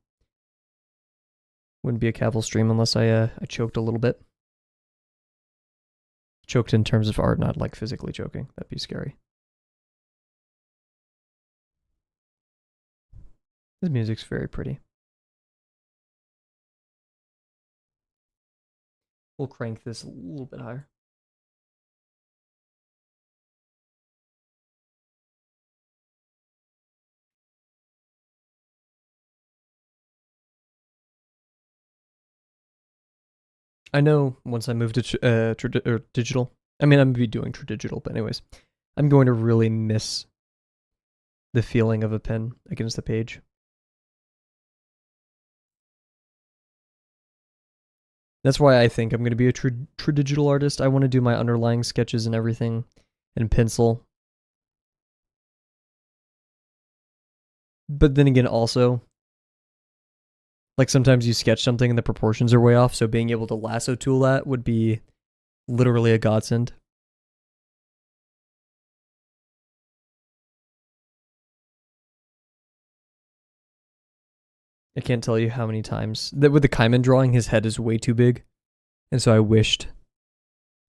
Wouldn't be a Kavel stream unless I choked a little bit. Choked in terms of art, not like physically choking. That'd be scary. This music's very pretty. We'll crank this a little bit higher. I know once I move to digital, I mean, I'm going to be doing digital, but anyways, I'm going to really miss the feeling of a pen against the page. That's why I think I'm going to be a digital artist. I want to do my underlying sketches and everything in pencil. But then again, also, like sometimes you sketch something and the proportions are way off, so being able to lasso tool that would be literally a godsend. I can't tell you how many times that with the Kaiman drawing, his head is way too big, and so I wished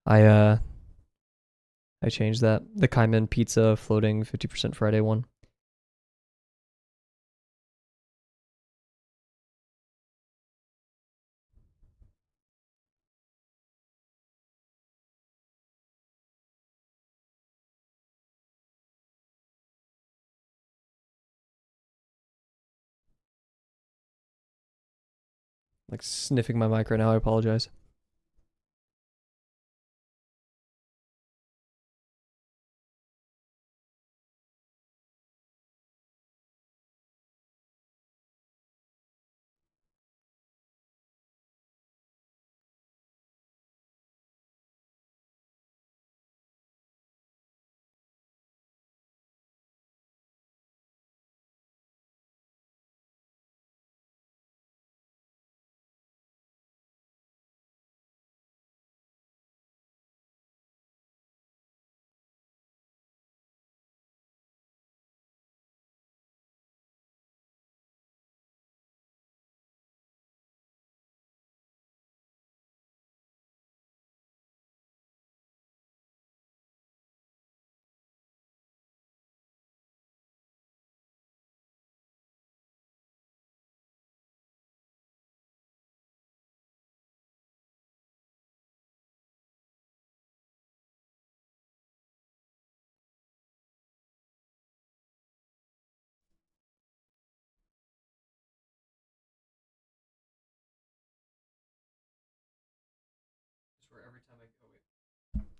I changed that. The Kaiman pizza floating 50% Friday one. like sniffing my mic right now. I apologize.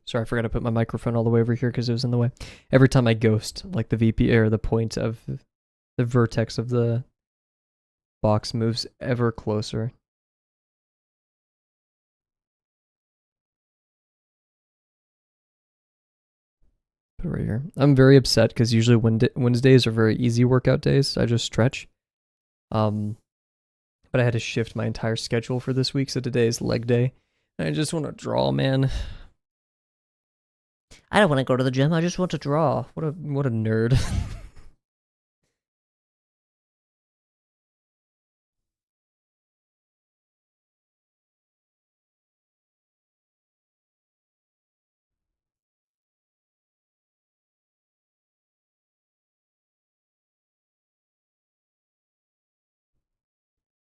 Sorry, I forgot to put my microphone all the way over here because it was in the way. Every time I ghost, like the VP or the point of the vertex of the box moves ever closer. Put it right here. I'm very upset because usually Wednesdays are very easy workout days. I just stretch. But I had to shift my entire schedule for this week, so today is leg day. And I just want to draw, man. I don't want to go to the gym. I just want to draw. What a nerd.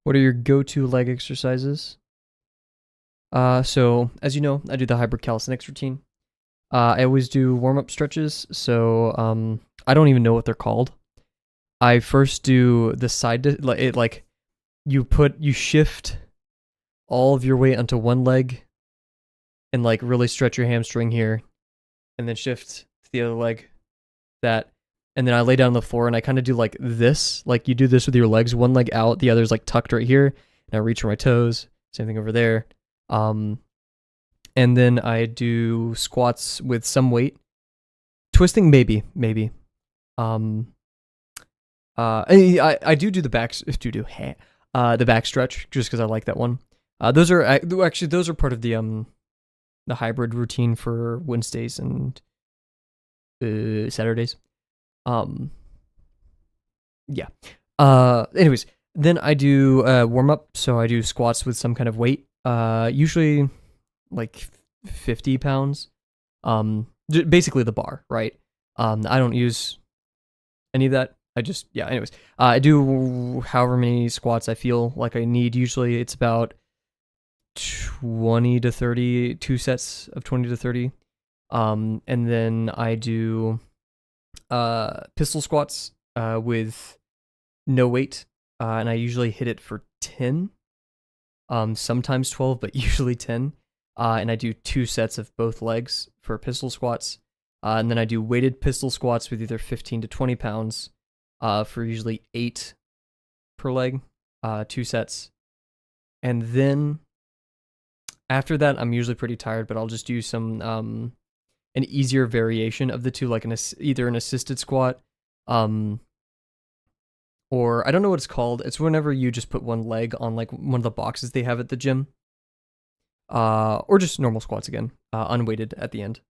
What are your go-to leg exercises? So as you know, I do the hybrid calisthenics routine. I always do warm-up stretches, so I don't even know what they're called. I first do the side like you shift all of your weight onto one leg and like really stretch your hamstring here and then shift to the other leg. That, and then I lay down on the floor and I kind of do like this, like you do this with your legs, one leg out, the other's like tucked right here, and I reach for my toes. Same thing over there. And then I do squats with some weight, twisting maybe. I do the back the back stretch just because I like that one. Those are actually those are part of the hybrid routine for Wednesdays and Saturdays. Yeah. Anyways, then I do warm up. So I do squats with some kind of weight. Usually like 50 pounds. Basically the bar, right? I don't use any of that. I just, yeah, anyways. I do however many squats I feel like I need. Usually it's about 20 to 30, 2 sets of 20 to 30. And then I do pistol squats with no weight, and I usually hit it for 10, sometimes 12, but usually 10. And I do 2 sets of both legs for pistol squats, and then I do weighted pistol squats with either 15 to 20 pounds for usually 8 per leg, 2 sets. And then after that, I'm usually pretty tired, but I'll just do some an easier variation of the two, like either an assisted squat, or I don't know what it's called. It's whenever you just put one leg on like one of the boxes they have at the gym, or just normal squats again, unweighted at the end.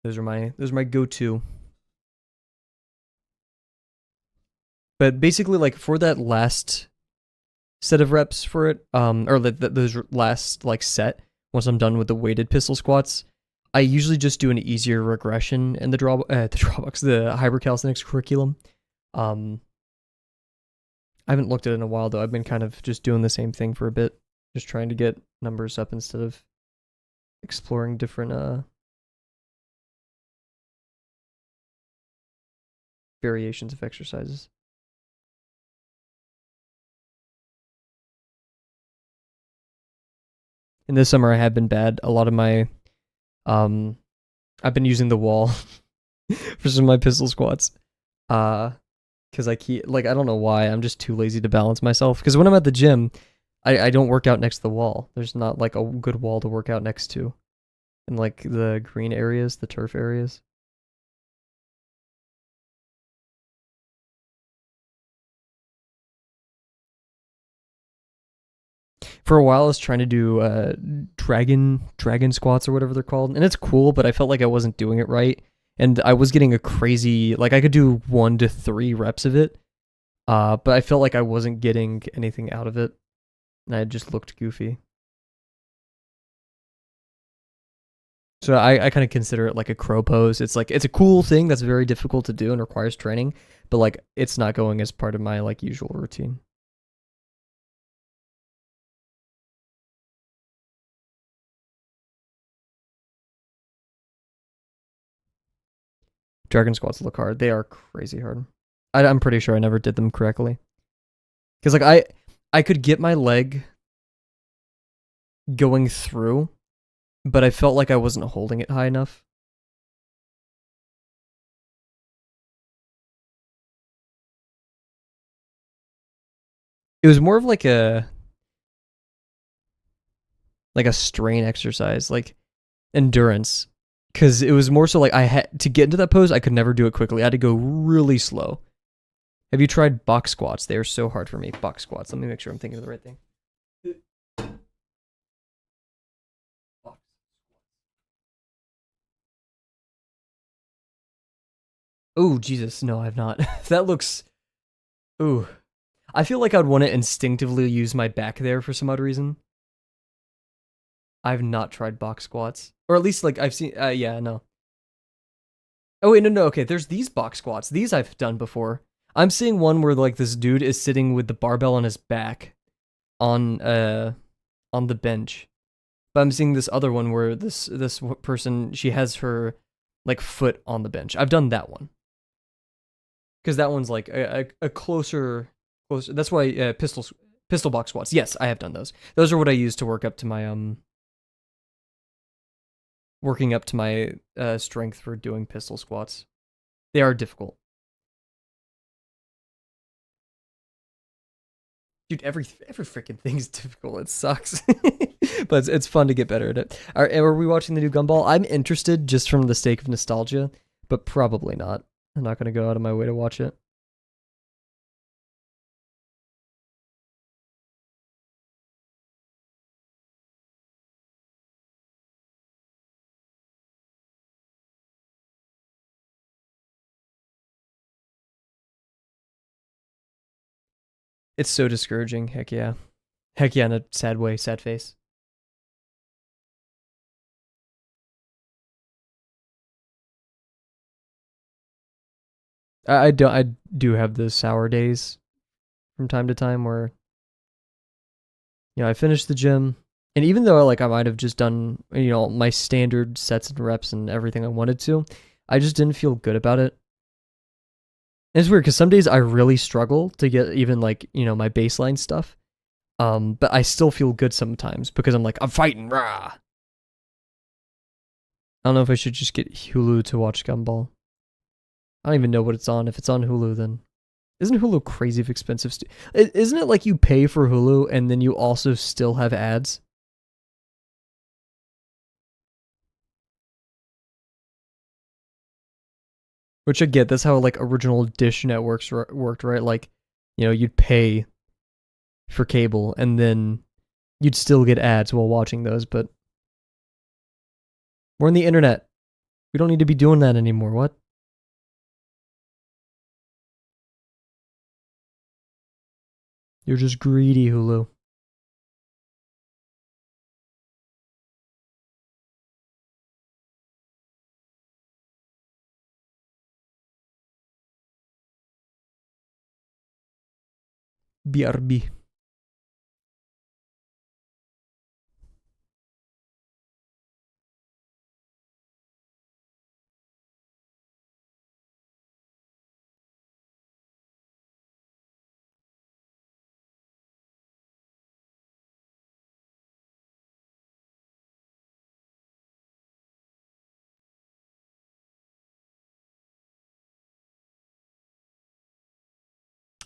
Those are my go-to. But basically, like for that last set of reps for it, or those last like set, once I'm done with the weighted pistol squats, I usually just do an easier regression in the drawbox, the hybrid calisthenics curriculum. I haven't looked at it in a while though. I've been kind of just doing the same thing for a bit, just trying to get numbers up instead of exploring different variations of exercises. And this summer I have been bad. A lot of my um I've been using the wall for some of my pistol squats. Because I keep like I don't know why, I'm just too lazy to balance myself. Because when I'm at the gym, I don't work out next to the wall. There's not like a good wall to work out next to. In like the green areas, the turf areas. For a while I was trying to do dragon squats or whatever they're called, and it's cool, but I felt like I wasn't doing it right. And I was getting a crazy like I could do 1 to 3 reps of it. But I felt like I wasn't getting anything out of it. And I just looked goofy. So I kind of consider it like a crow pose. It's like it's a cool thing that's very difficult to do and requires training, but like it's not going as part of my like usual routine. Dragon squats look hard. They are crazy hard. I'm pretty sure I never did them correctly. Cuz like I could get my leg going through, but I felt like I wasn't holding it high enough. It was more of like a strain exercise, like endurance, because it was more so like I had to get into that pose. I could never do it quickly. I had to go really slow. Have you tried box squats? They are so hard for me. Box squats. Let me make sure I'm thinking of the right thing. Oh Jesus, no, I've not. That looks. Ooh, I feel like I'd want to instinctively use my back there for some odd reason. I've not tried box squats, or at least like I've seen. Yeah, no. Oh wait, no. Okay, there's these box squats. These I've done before. I'm seeing one where like this dude is sitting with the barbell on his back on on the bench. But I'm seeing this other one where this person, she has her like foot on the bench. I've done that one because that one's like a closer. That's why pistol box squats. Yes, I have done those. Those are what I use to work up to my working up to my strength for doing pistol squats. They are difficult. Dude, every freaking thing is difficult. It sucks, but it's fun to get better at it. Are we watching the new Gumball? I'm interested just from the sake of nostalgia, but probably not. I'm not gonna go out of my way to watch it. It's so discouraging. Heck yeah, heck yeah, in a sad way, sad face. I do have those sour days from time to time where I finished the gym, and even though like I might have just done my standard sets and reps and everything I wanted to, I just didn't feel good about it. And it's weird because some days I really struggle to get even like my baseline stuff. But I still feel good sometimes because I'm like I'm fighting. Rah! I don't know if I should just get Hulu to watch Gumball. I don't even know what it's on. If it's on Hulu, then isn't Hulu crazy expensive? Isn't it like you pay for Hulu and then you also still have ads? Which I get. That's how like original Dish networks worked, right? Like, you'd pay for cable and then you'd still get ads while watching those. But we're on the internet. We don't need to be doing that anymore. What? You're just greedy, Hulu. BRB.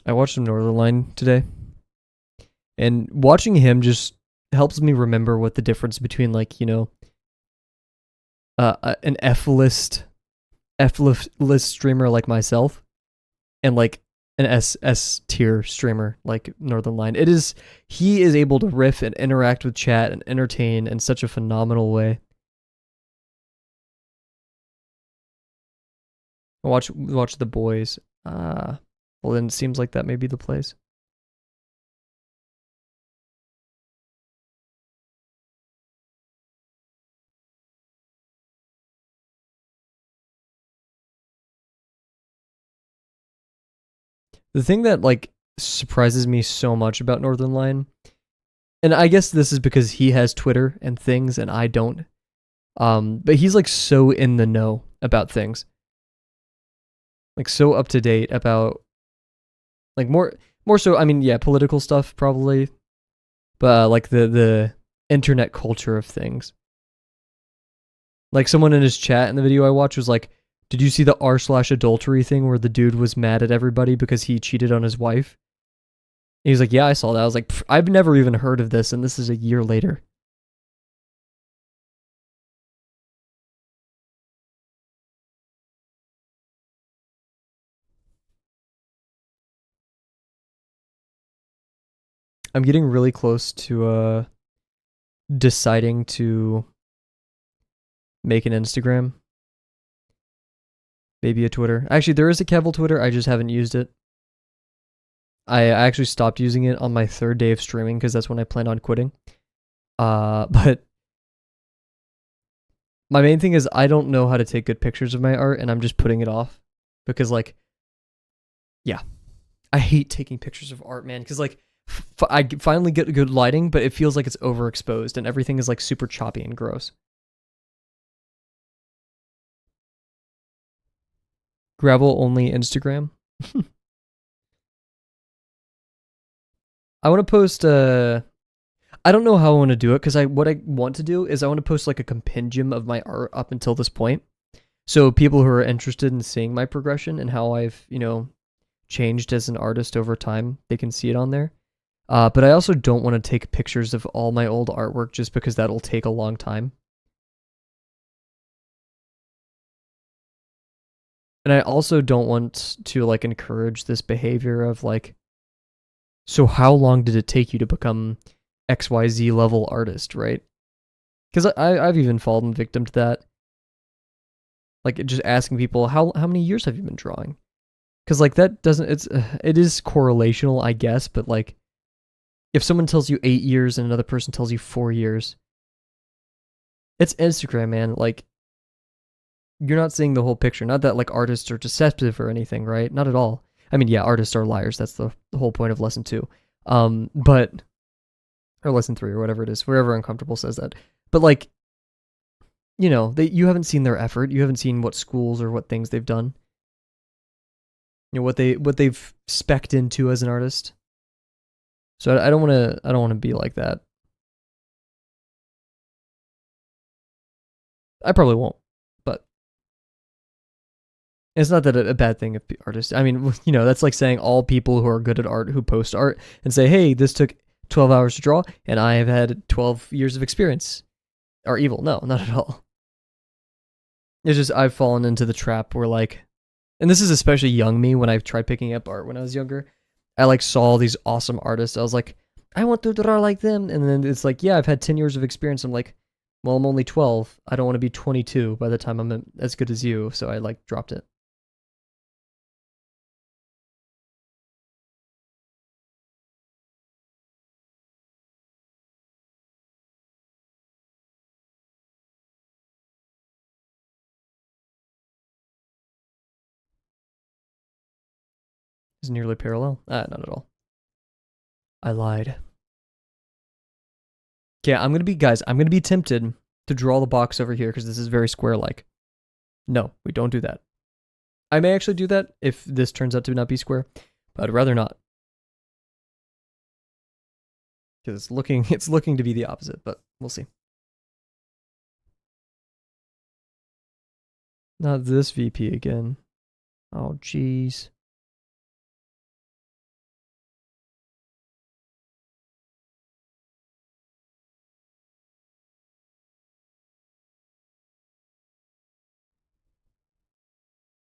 I watched some Northern Line today, and watching him just helps me remember what the difference between like an F list streamer like myself and like an S tier streamer like Northern Line. He is able to riff and interact with chat and entertain in such a phenomenal way. Watch the boys. Well then it seems like that may be the place. The thing that like surprises me so much about Northern Line, and I guess this is because he has Twitter and things and I don't. But he's like so in the know about things. Like so up to date about like more so, I mean, yeah, political stuff probably, but like the internet culture of things. Like someone in his chat in the video I watched was like, "Did you see the r/adultery thing where the dude was mad at everybody because he cheated on his wife?" And he was like, "Yeah, I saw that." I was like, "I've never even heard of this, and this is a year later." I'm getting really close to deciding to make an Instagram, maybe a Twitter. Actually, there is a Kavel Twitter. I just haven't used it. I actually stopped using it on my 3rd day of streaming because that's when I planned on quitting. But my main thing is I don't know how to take good pictures of my art, and I'm just putting it off because, like, yeah, I hate taking pictures of art, man. Because like, I finally get good lighting, but it feels like it's overexposed, and everything is like super choppy and gross. Gravel only Instagram. I want to post I don't know how I want to do it because what I want to do is I want to post like a compendium of my art up until this point. So people who are interested in seeing my progression and how I've, changed as an artist over time, they can see it on there. But I also don't want to take pictures of all my old artwork just because that'll take a long time. And I also don't want to like encourage this behavior of like, so how long did it take you to become XYZ level artist, right? Because I've even fallen victim to that. Like just asking people how many years have you been drawing? Because like that doesn't it is correlational, I guess, but like if someone tells you 8 years and another person tells you 4 years, it's Instagram, man. Like you're not seeing the whole picture. Not that like artists are deceptive or anything, right? Not at all. I mean, yeah, artists are liars. That's the whole point of lesson 2. But or lesson 3 or whatever it is, wherever Uncomfortable says that. But like, you haven't seen their effort. You haven't seen what schools or what things they've done. What they've specced into as an artist. So I don't want to be like that. I probably won't, but it's not that a bad thing if artists. I mean, that's like saying all people who are good at art who post art and say, "Hey, this took 12 hours to draw, and I have had 12 years of experience," are evil. No, not at all. It's just I've fallen into the trap where like, and this is especially young me when I've tried picking up art when I was younger. I like saw all these awesome artists. I was like, I want to draw like them. And then it's like, yeah, I've had 10 years of experience. I'm like, well, I'm only 12. I don't want to be 22 by the time I'm as good as you. So I like dropped it. It's nearly parallel. Not at all. I lied. Yeah, I'm going to be tempted to draw the box over here because this is very square-like. No, we don't do that. I may actually do that if this turns out to not be square, but I'd rather not. Because it's looking to be the opposite, but we'll see. Not this VP again. Oh, jeez.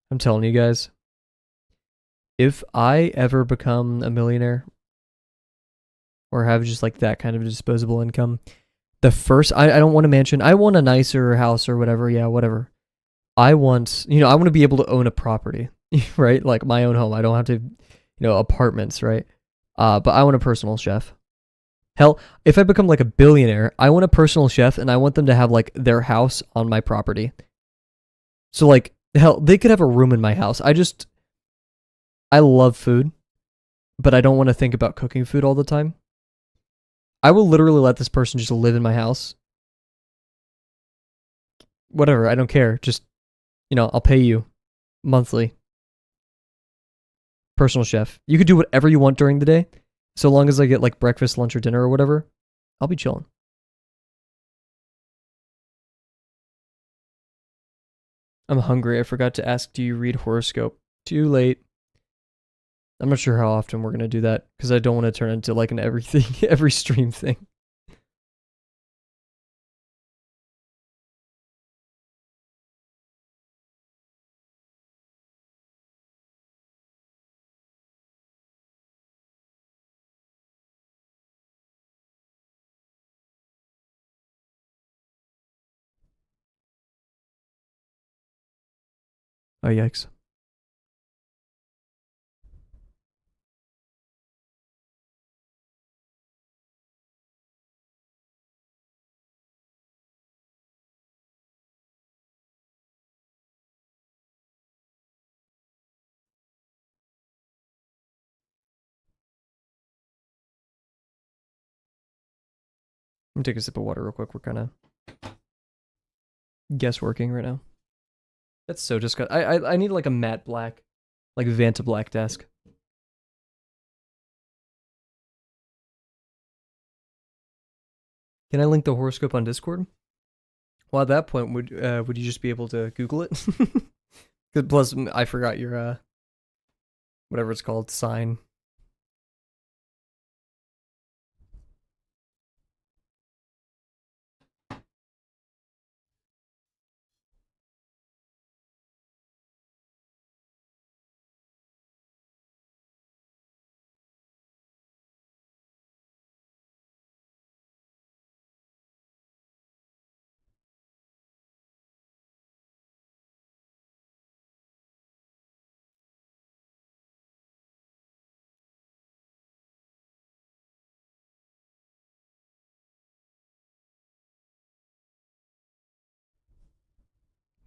I'm telling you guys, if I ever become a millionaire or have just like that kind of disposable income, the first, I don't want a mansion. I want a nicer house or whatever. Yeah, whatever. I want, I want to be able to own a property, right? Like my own home. I don't have to, apartments, right? But I want a personal chef. Hell, if I become like a billionaire, I want a personal chef and I want them to have like their house on my property. So like, hell, they could have a room in my house. I love food, but I don't want to think about cooking food all the time. I will literally let this person just live in my house. Whatever, I don't care. Just, I'll pay you monthly. Personal chef. You could do whatever you want during the day. So long as I get like breakfast, lunch, or dinner or whatever, I'll be chilling. I'm hungry. I forgot to ask, do you read horoscope? Too late. I'm not sure how often we're going to do that because I don't want to turn into like an everything, every stream thing. Oh, yikes. I'm going to take a sip of water real quick. We're kind of guessworking right now. That's so disgusting. I need like a matte black, like Vanta black desk. Can I link the horoscope on Discord? Well, at that point, would you just be able to Google it? Plus, I forgot your whatever it's called, sign.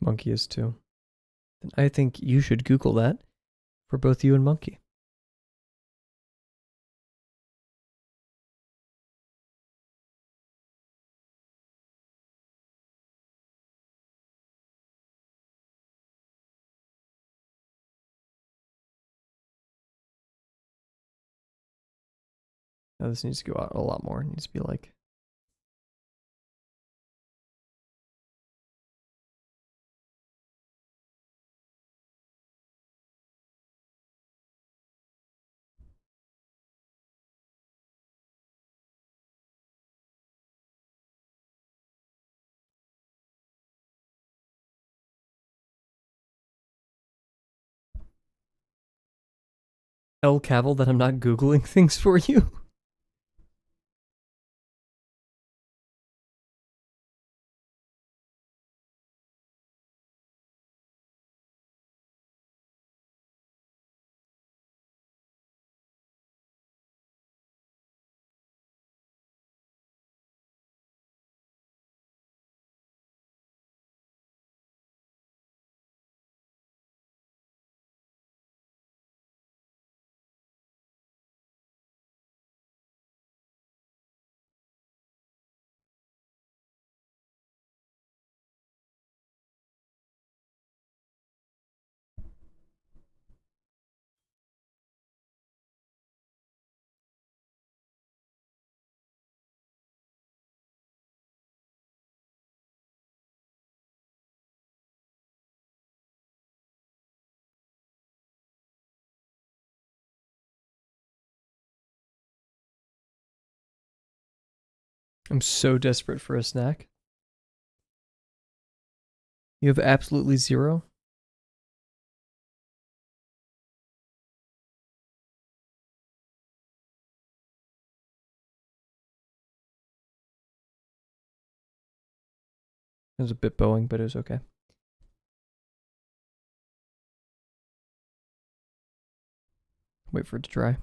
Monkey is too. Then I think you should Google that for both you and Monkey. Now this needs to go out a lot more. It needs to be like. Kavel that I'm not Googling things for you. I'm so desperate for a snack. You have absolutely zero? It was a bit bowing, but it was okay. Wait for it to dry.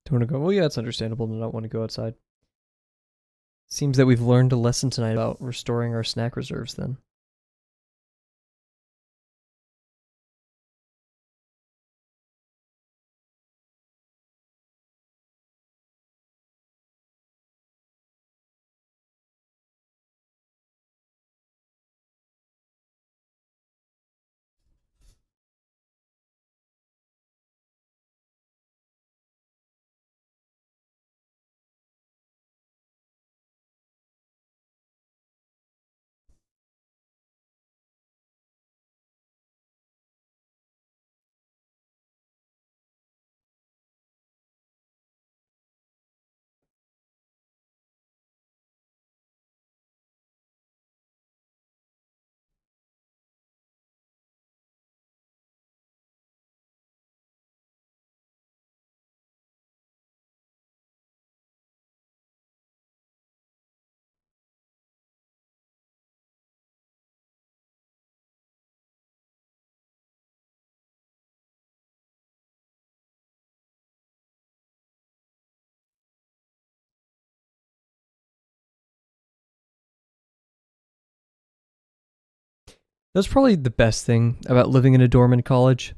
Don't want to go. Well, yeah, it's understandable to not want to go outside. Seems that we've learned a lesson tonight about restoring our snack reserves then. That's probably the best thing about living in a dorm in college.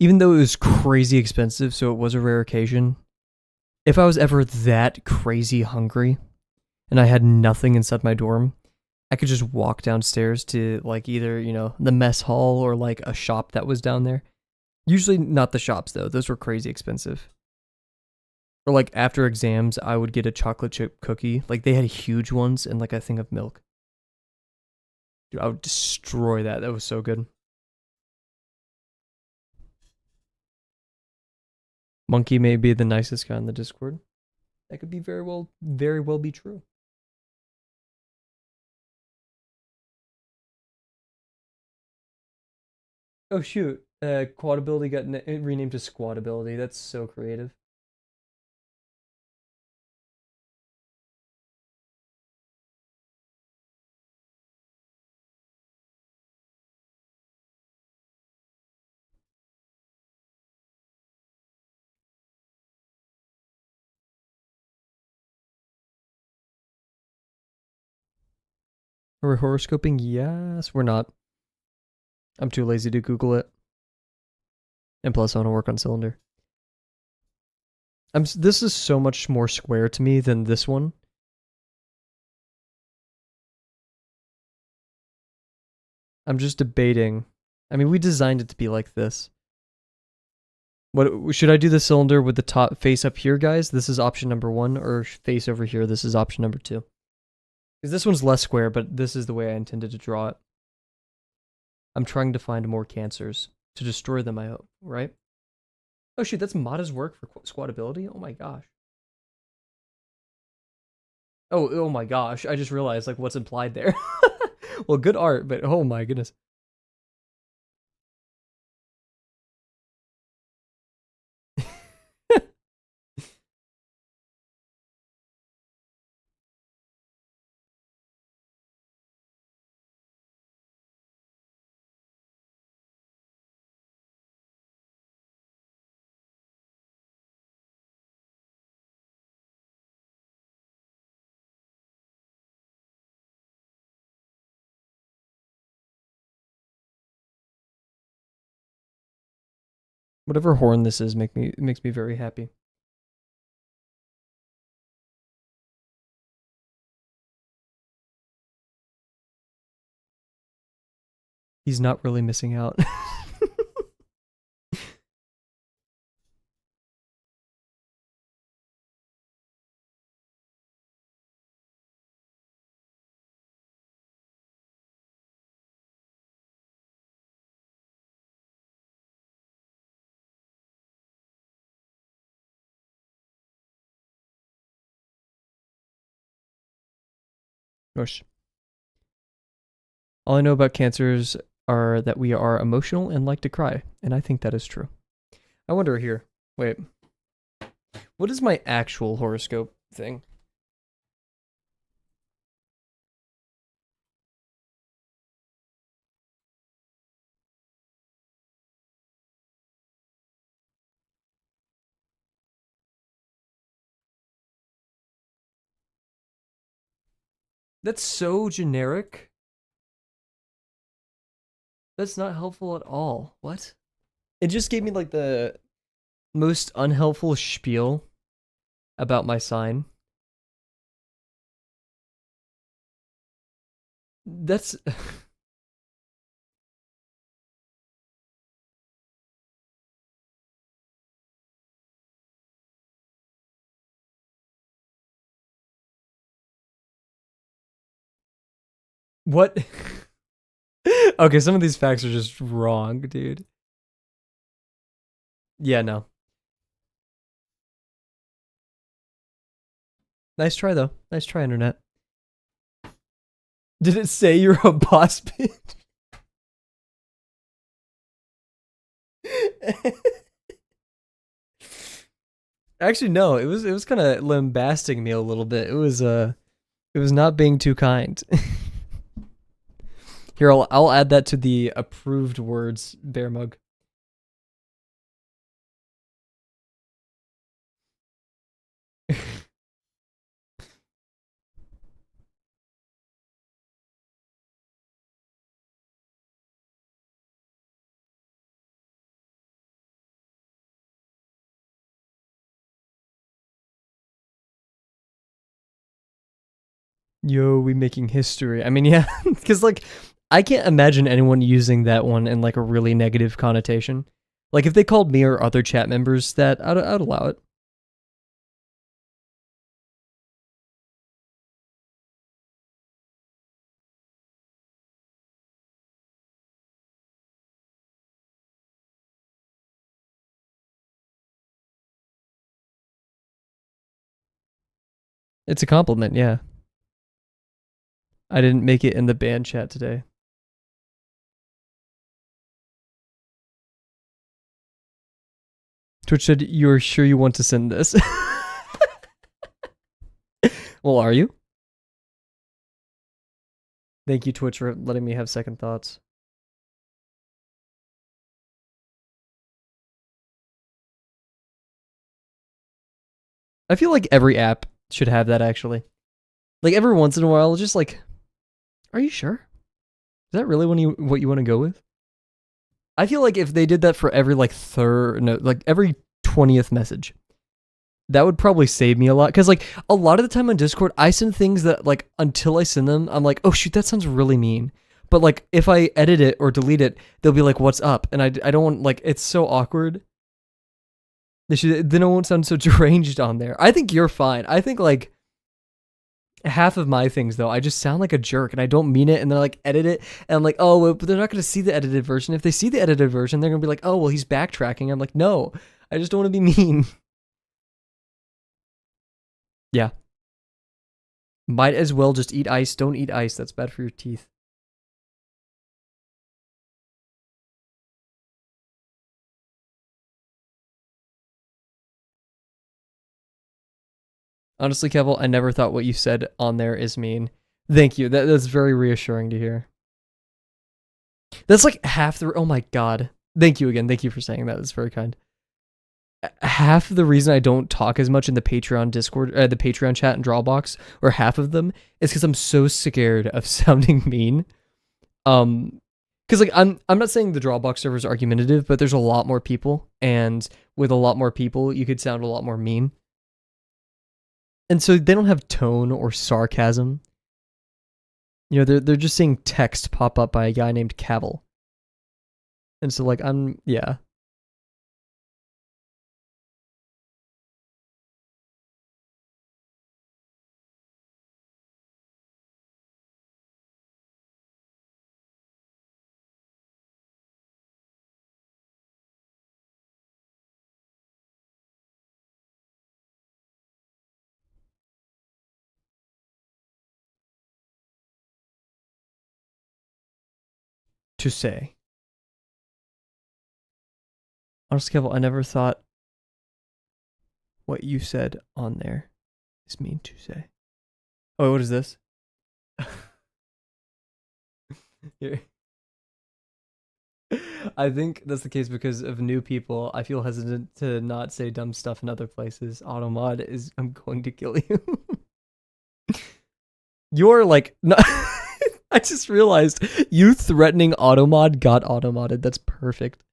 Even though it was crazy expensive, so it was a rare occasion. If I was ever that crazy hungry and I had nothing inside my dorm, I could just walk downstairs to like either, the mess hall or like a shop that was down there. Usually not the shops though, those were crazy expensive. Or like after exams, I would get a chocolate chip cookie. Like they had huge ones and like a thing of milk. Dude, I would destroy that. That was so good. Monkey may be the nicest guy in the Discord. That could be very well be true. Oh shoot, quad ability got renamed to squad ability. That's so creative. Are we horoscoping? Yes, we're not. I'm too lazy to Google it. And plus, I want to work on cylinder. This is so much more square to me than this one. I'm just debating. I mean, we designed it to be like this. What should I do the cylinder with the top face up here, guys? This is option number 1, or face over here. This is option number 2. Because this one's less square, but this is the way I intended to draw it. I'm trying to find more cancers to destroy them. I hope, right? Oh shoot, that's Mata's work for squad ability. Oh my gosh. Oh my gosh! I just realized like what's implied there. Well, good art, but oh my goodness. Whatever horn this is makes me very happy. He's not really missing out. Gosh. All I know about cancers, are that we are emotional and like to cry, and I think that is true. I wonder here. Wait, what is my actual horoscope thing? That's so generic. That's not helpful at all. What? It just gave me like the most unhelpful spiel about my sign. That's what? Okay, some of these facts are just wrong, dude. Yeah, no. Nice try though. Nice try, internet. Did it say you're a boss bitch? Actually, no. It was kind of lambasting me a little bit. It was not being too kind. Here, I'll add that to the approved words, bear mug. Yo, we making history. I mean, yeah, because like I can't imagine anyone using that one in like a really negative connotation. Like if they called me or other chat members that, I'd allow it. It's a compliment, yeah. I didn't make it in the band chat today. Twitch said, "You're sure you want to send this?" Well, are you? Thank you, Twitch, for letting me have second thoughts. I feel like every app should have that actually. Like every once in a while, just like, are you sure? Is that really what you want to go with? I feel like if they did that for every like third, no, like every 20th message, that would probably save me a lot. Cause like a lot of the time on Discord, I send things that like until I send them, I'm like, oh shoot, that sounds really mean. But like if I edit it or delete it, they'll be like, what's up? And I don't want, like, it's so awkward. Then it won't sound so deranged on there. I think you're fine. I think like half of my things though, I just sound like a jerk and I don't mean it, and then I like edit it and I'm like, oh well, but they're not gonna see the edited version. If they see the edited version, they're gonna be like, oh well, he's backtracking. I'm like, no, I just don't want to be mean. Yeah. Might as well just eat ice. Don't eat ice. That's bad for your teeth. Honestly, Kevel, I never thought what you said on there is mean. Thank you. That's very reassuring to hear. That's like half the. Oh my god. Thank you again. Thank you for saying that. That's very kind. Half the reason I don't talk as much in the Patreon Discord, the Patreon chat and Drawbox, or half of them, is because I'm so scared of sounding mean. Because like I'm not saying the Drawbox server is argumentative, but there's a lot more people, and with a lot more people, you could sound a lot more mean. And so they don't have tone or sarcasm. You know, they're just seeing text pop up by a guy named Kavel. And so like I'm yeah. to say. Honestly, Kavel, I never thought what you said on there is mean to say. Oh, what is this? Here. I think that's the case because of new people. I feel hesitant to not say dumb stuff in other places. Automod is, I'm going to kill you. You're like, no, I just realized you threatening Automod got automodded. That's perfect.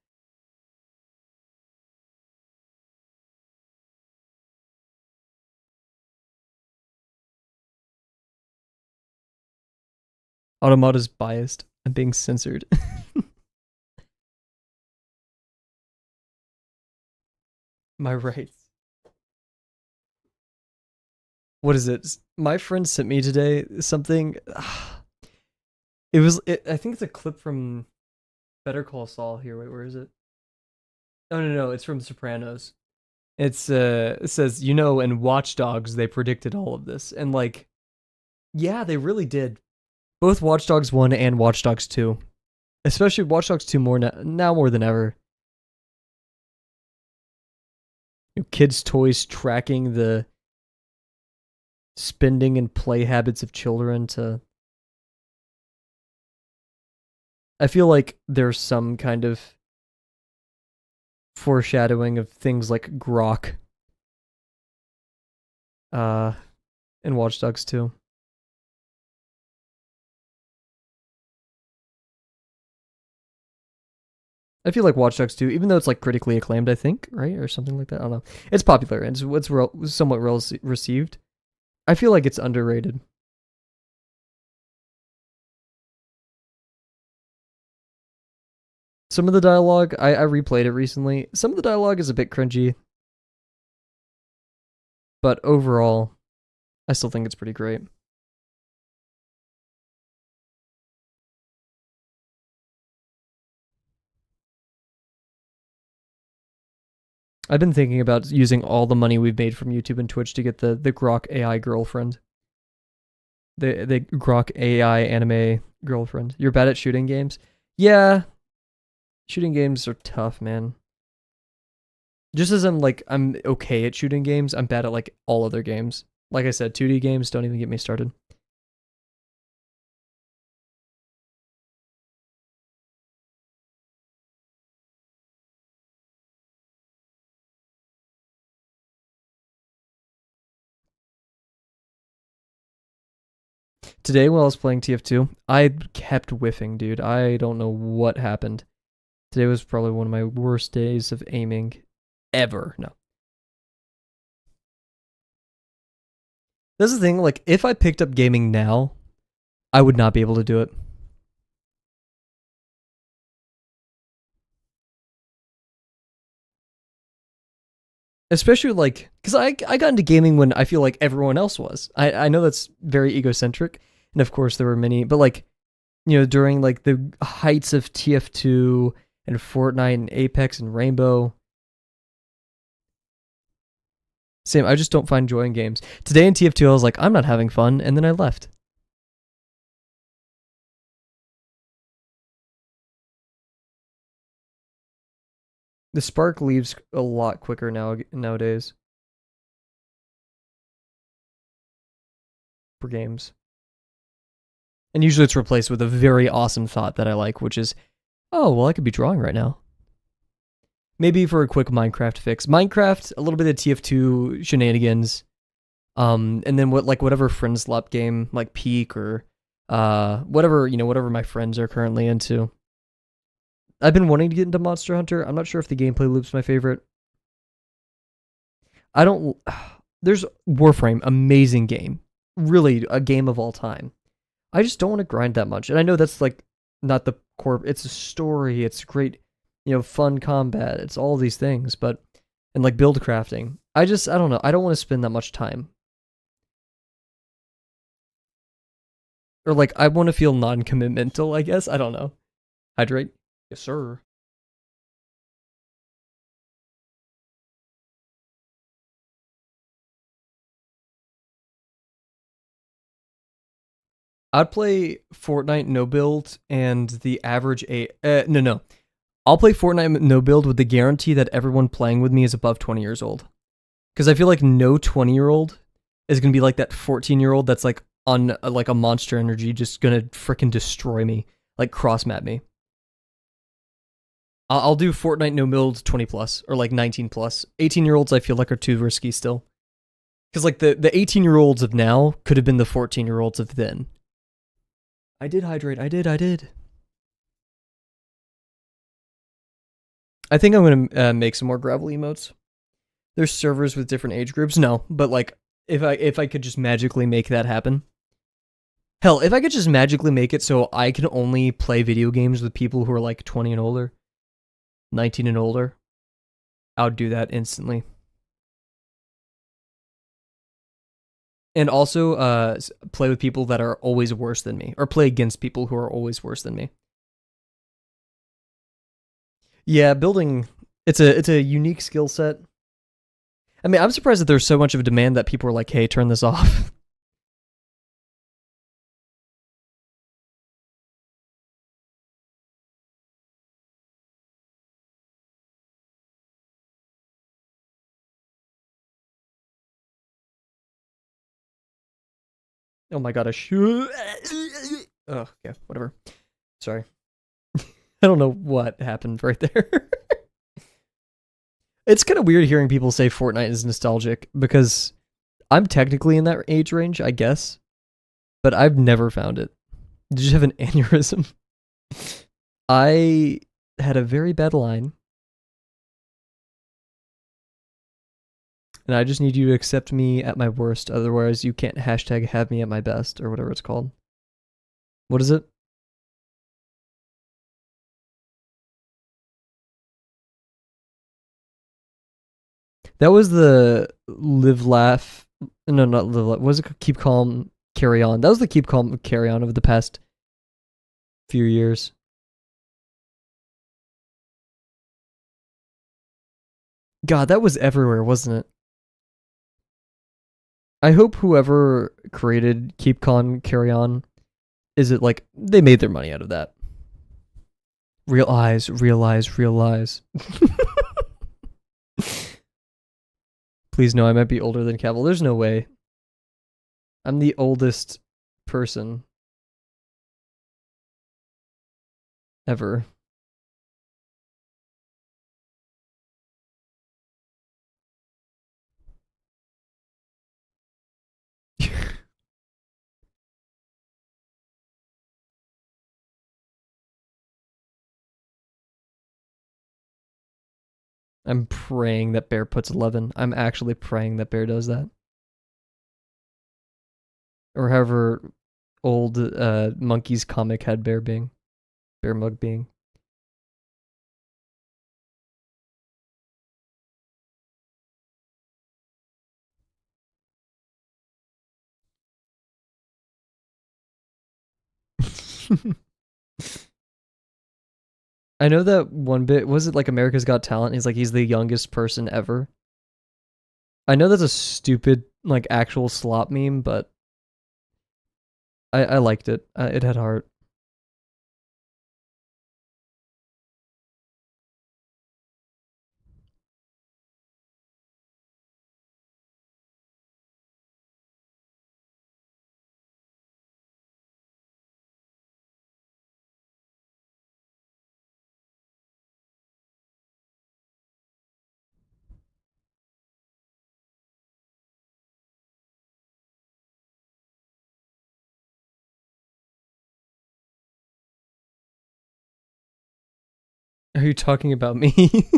Automod is biased. I'm being censored. My rights. What is it? My friend sent me today something. It was. I think it's a clip from Better Call Saul. Here, wait, where is it? Oh no, it's from Sopranos. It says, you know, in Watch Dogs they predicted all of this, and like, yeah, they really did. Both Watch Dogs 1 and Watch Dogs 2, especially Watch Dogs 2 more now more than ever. Kids' toys tracking the spending and play habits of children to. I feel like there's some kind of foreshadowing of things like Grok uh in Watch Dogs 2. I feel like Watch Dogs 2, even though it's like critically acclaimed, I think, right? Or something like that. I don't know. It's popular and it's somewhat well received. I feel like it's underrated. Some of the dialogue, I replayed it recently. Some of the dialogue is a bit cringy, but overall, I still think it's pretty great. I've been thinking about using all the money we've made from YouTube and Twitch to get the Grok AI girlfriend. The Grok AI anime girlfriend. You're bad at shooting games? Yeah. Shooting games are tough, man. Just as I'm okay at shooting games, I'm bad at like all other games. Like I said, 2D games, don't even get me started. Today while I was playing TF2, I kept whiffing, dude. I don't know what happened. Today was probably one of my worst days of aiming ever. No. That's the thing, like if I picked up gaming now, I would not be able to do it. Especially like because I got into gaming when I feel like everyone else was. I know that's very egocentric, and of course there were many, but like during like the heights of TF2 and Fortnite and Apex and Rainbow. Same, I just don't find joy in games. Today in TF2 I was like, I'm not having fun, and then I left. The spark leaves a lot quicker nowadays for games. And usually it's replaced with a very awesome thought that I like, which is, oh, well, I could be drawing right now. Maybe for a quick Minecraft fix. Minecraft, a little bit of TF2 shenanigans, and then whatever friend slap game like Peak or whatever my friends are currently into. I've been wanting to get into Monster Hunter. I'm not sure if the gameplay loop's my favorite. I don't. There's Warframe, amazing game, really a game of all time. I just don't want to grind that much, and I know that's like not the core. It's a story. It's great, fun combat. It's all these things, but and like build crafting. I don't know. I don't want to spend that much time. Or like I want to feel non-commitmental, I guess. I don't know. Hydrate. Yes, sir. I'd play Fortnite no build and the average no. I'll play Fortnite no build with the guarantee that everyone playing with me is above 20 years old. Because I feel like no 20-year-old is gonna be like that 14-year-old that's like on like a monster energy, just gonna freaking destroy me, like cross map me. I'll do Fortnite no build 20 plus or like 19 plus. 18-year-olds I feel like are too risky still. Because like the 18-year-olds of now could have been the 14-year-olds of then. I did hydrate. I did. I think I'm gonna make some more gravel emotes. There's servers with different age groups. No, but like if I could just magically make that happen. Hell, if I could just magically make it so I can only play video games with people who are like 20 and older, 19 and older, I would do that instantly. And also play with people that are always worse than me, or play against people who are always worse than me. Yeah, building it's a unique skill set. I mean, I'm surprised that there's so much of a demand that people are like, "Hey, turn this off." Oh my god, I should. Oh, yeah, whatever. Sorry. I don't know what happened right there. It's kind of weird hearing people say Fortnite is nostalgic because I'm technically in that age range, I guess, but I've never found it. Did you have an aneurysm? I had a very bad line, and I just need you to accept me at my worst. Otherwise, you can't hashtag have me at my best or whatever it's called. What is it? That was the live laugh. No, not live laugh. What was it? Keep calm, carry on. That was the keep calm, carry on of the past few years. God, that was everywhere, wasn't it? I hope whoever created keep calm, carry on, is it like they made their money out of that? Real eyes, real eyes, real eyes. Please no, I might be older than Kavel. There's no way. I'm the oldest person ever. I'm praying that Bear puts 11. I'm actually praying that Bear does that. Or however old Monkey's comic had Bear being. Bear Mug being. I know that one bit, was it like America's Got Talent? He's like, he's the youngest person ever. I know that's a stupid, like, actual slop meme, but I liked it. It had heart. Are you talking about me?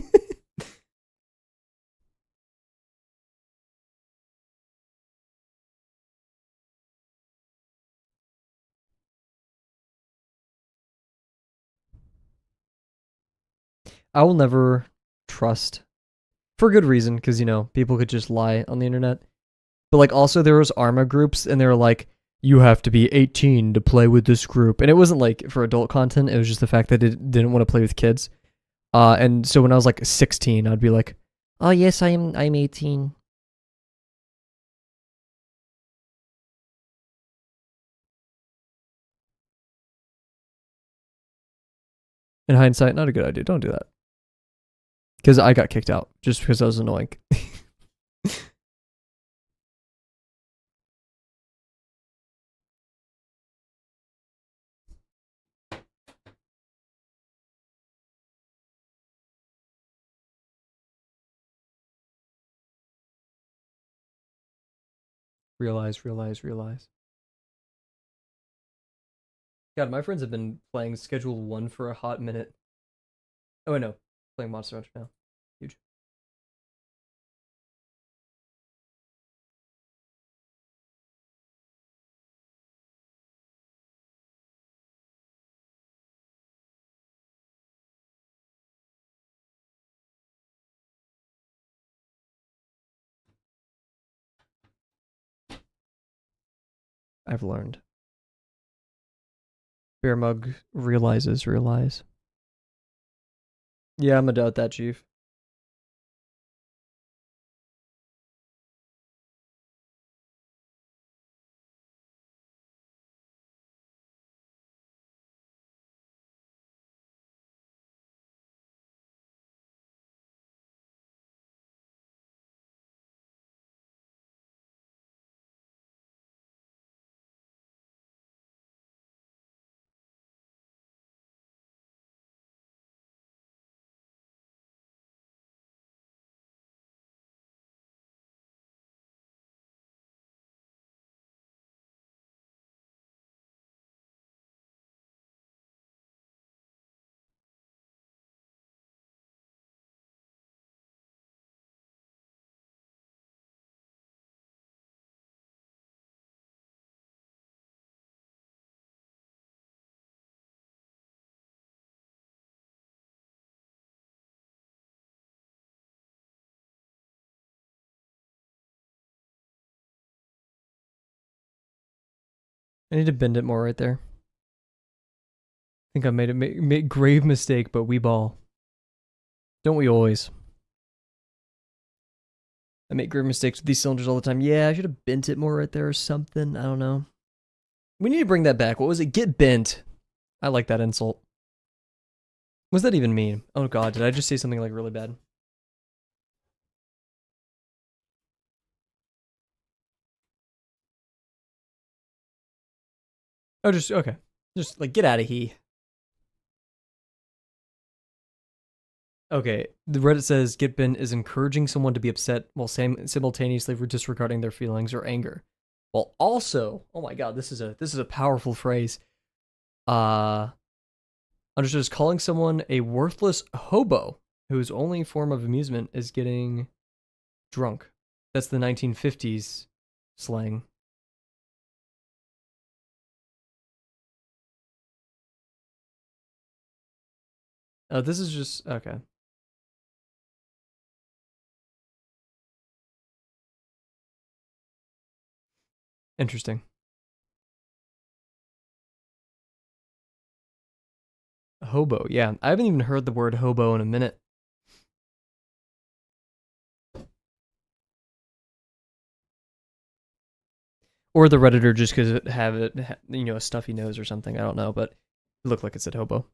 I will never trust, for good reason, because, you know, people could just lie on the internet. But, like, also there was ARMA groups, and they were like, you have to be 18 to play with this group. And it wasn't, like, for adult content. It was just the fact that it didn't want to play with kids. And so when I was, like, 16, I'd be like, oh, yes, I'm 18. In hindsight, not a good idea. Don't do that. Because I got kicked out just because I was annoying. realize. God, my friends have been playing Schedule 1 for a hot minute. Oh, I know. Playing Monster Hunter now. Huge. I've learned. Bear Mug realize. Yeah, I'm gonna doubt that, Chief. I need to bend it more right there. I think I made a grave mistake, but we ball. Don't we always? I make grave mistakes with these cylinders all the time. Yeah, I should have bent it more right there or something. I don't know. We need to bring that back. What was it? Get bent. I like that insult. What does that even mean? Oh god, did I just say something like really bad? Oh, just okay. Just like get out of here. Okay, the Reddit says Gitbin is encouraging someone to be upset while simultaneously disregarding their feelings or anger. While also, oh my god, this is a powerful phrase. Understood as calling someone a worthless hobo whose only form of amusement is getting drunk. That's the 1950s slang. Oh, this is just okay. Interesting. Hobo, yeah. I haven't even heard the word hobo in a minute. Or the Redditor just because it have it, a stuffy nose or something. I don't know, but it looked like it said hobo.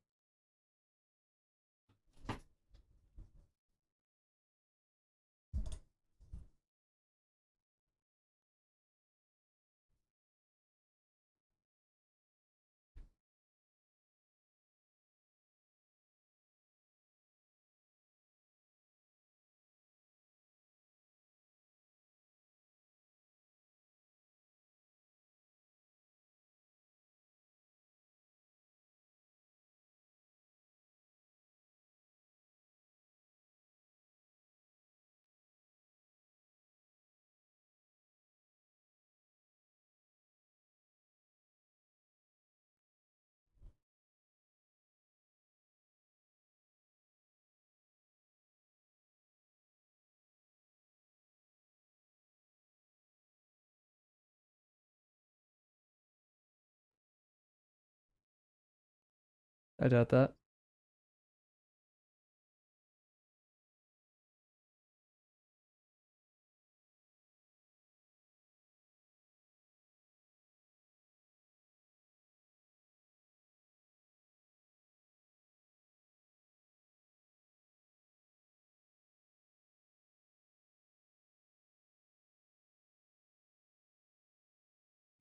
I doubt that.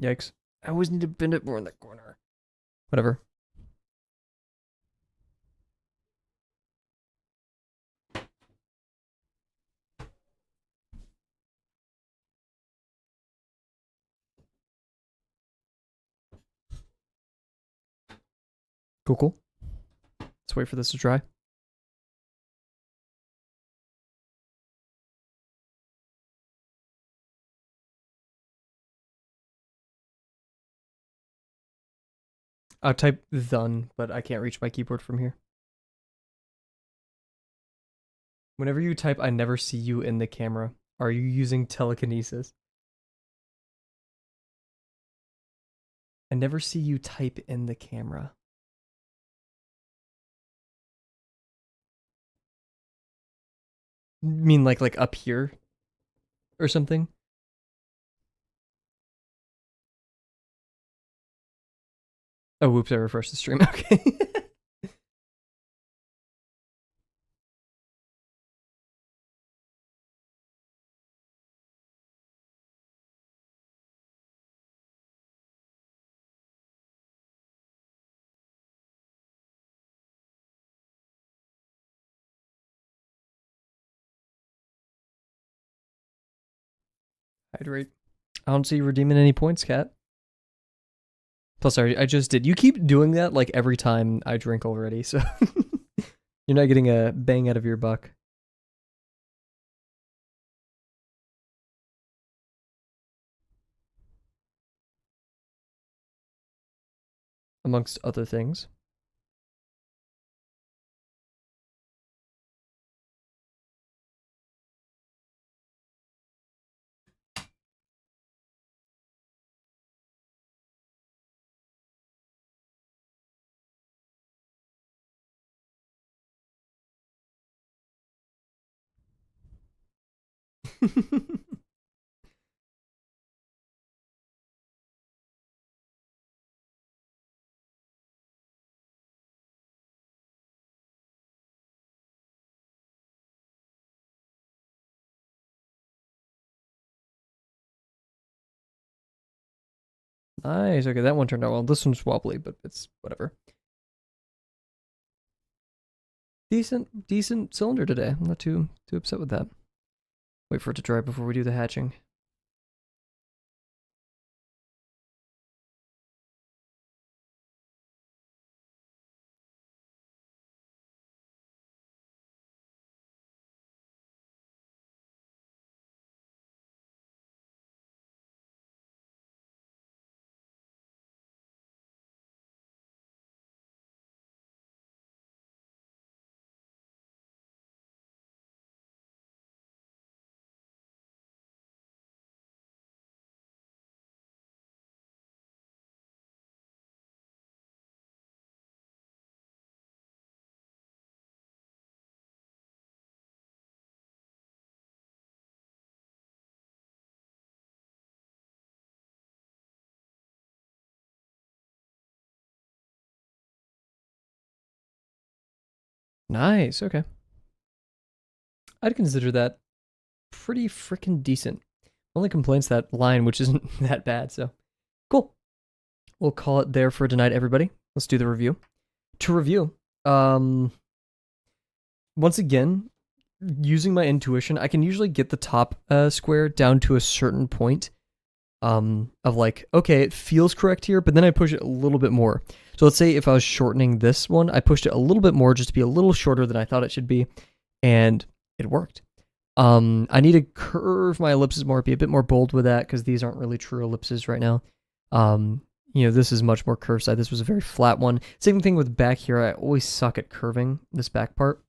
Yikes. I always need to bend it more in the corner. Whatever. Cool, cool. Let's wait for this to dry. I'll type "thun," but I can't reach my keyboard from here. Whenever you type "I never see you in the camera," are you using telekinesis? I never see you type in the camera. You mean like up here or something? Oh, whoops, I refreshed the stream. Okay. Hydrate. I don't see you redeeming any points, Cat. Plus, I just did. You keep doing that like every time I drink already, so you're not getting a bang out of your buck. Amongst other things. Nice. Okay, that one turned out well. This one's wobbly, but it's whatever. Decent cylinder today. I'm not too upset with that. Wait for it to dry before we do the hatching. Nice. Okay. I'd consider that pretty freaking decent. Only complaints that line, which isn't that bad. So cool. We'll call it there for tonight, everybody. Let's do the review. To review, once again, using my intuition, I can usually get the top square down to a certain point of like, okay, it feels correct here, but then I push it a little bit more. So let's say if I was shortening this one, I pushed it a little bit more just to be a little shorter than I thought it should be, and it worked. I need to curve my ellipses more, be a bit more bold with that, because these aren't really true ellipses right now. This is much more curved side. This was a very flat one. Same thing with back here. I always suck at curving this back part,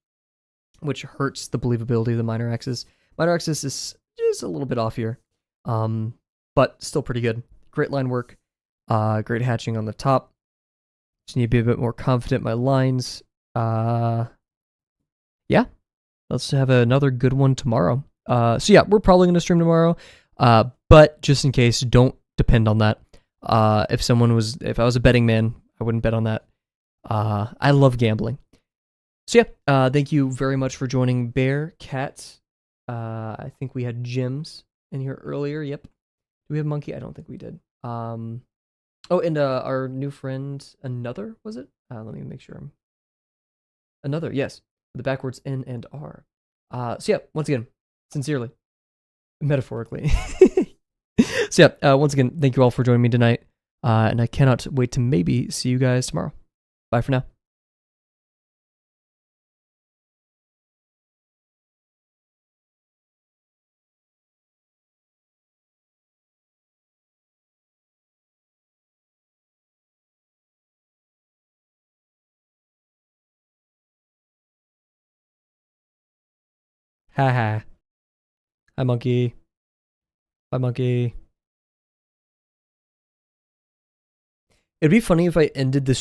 which hurts the believability of the minor axis. Minor axis is just a little bit off here, but still pretty good. Great line work. Great hatching on the top. Just need to be a bit more confident in my lines. Yeah. Let's have another good one tomorrow. So yeah, we're probably going to stream tomorrow. But just in case, don't depend on that. If I was a betting man, I wouldn't bet on that. I love gambling. So yeah, thank you very much for joining Bear, Cat. I think we had Jims in here earlier. Yep. Do we have Monkey? I don't think we did. Oh, and our new friend, another, was it? Let me make sure. Another, yes. The backwards N and R. So yeah, once again, sincerely, metaphorically. So yeah, once again, thank you all for joining me tonight. And I cannot wait to maybe see you guys tomorrow. Bye for now. Haha. Hi, monkey. Bye, monkey. It'd be funny if I ended this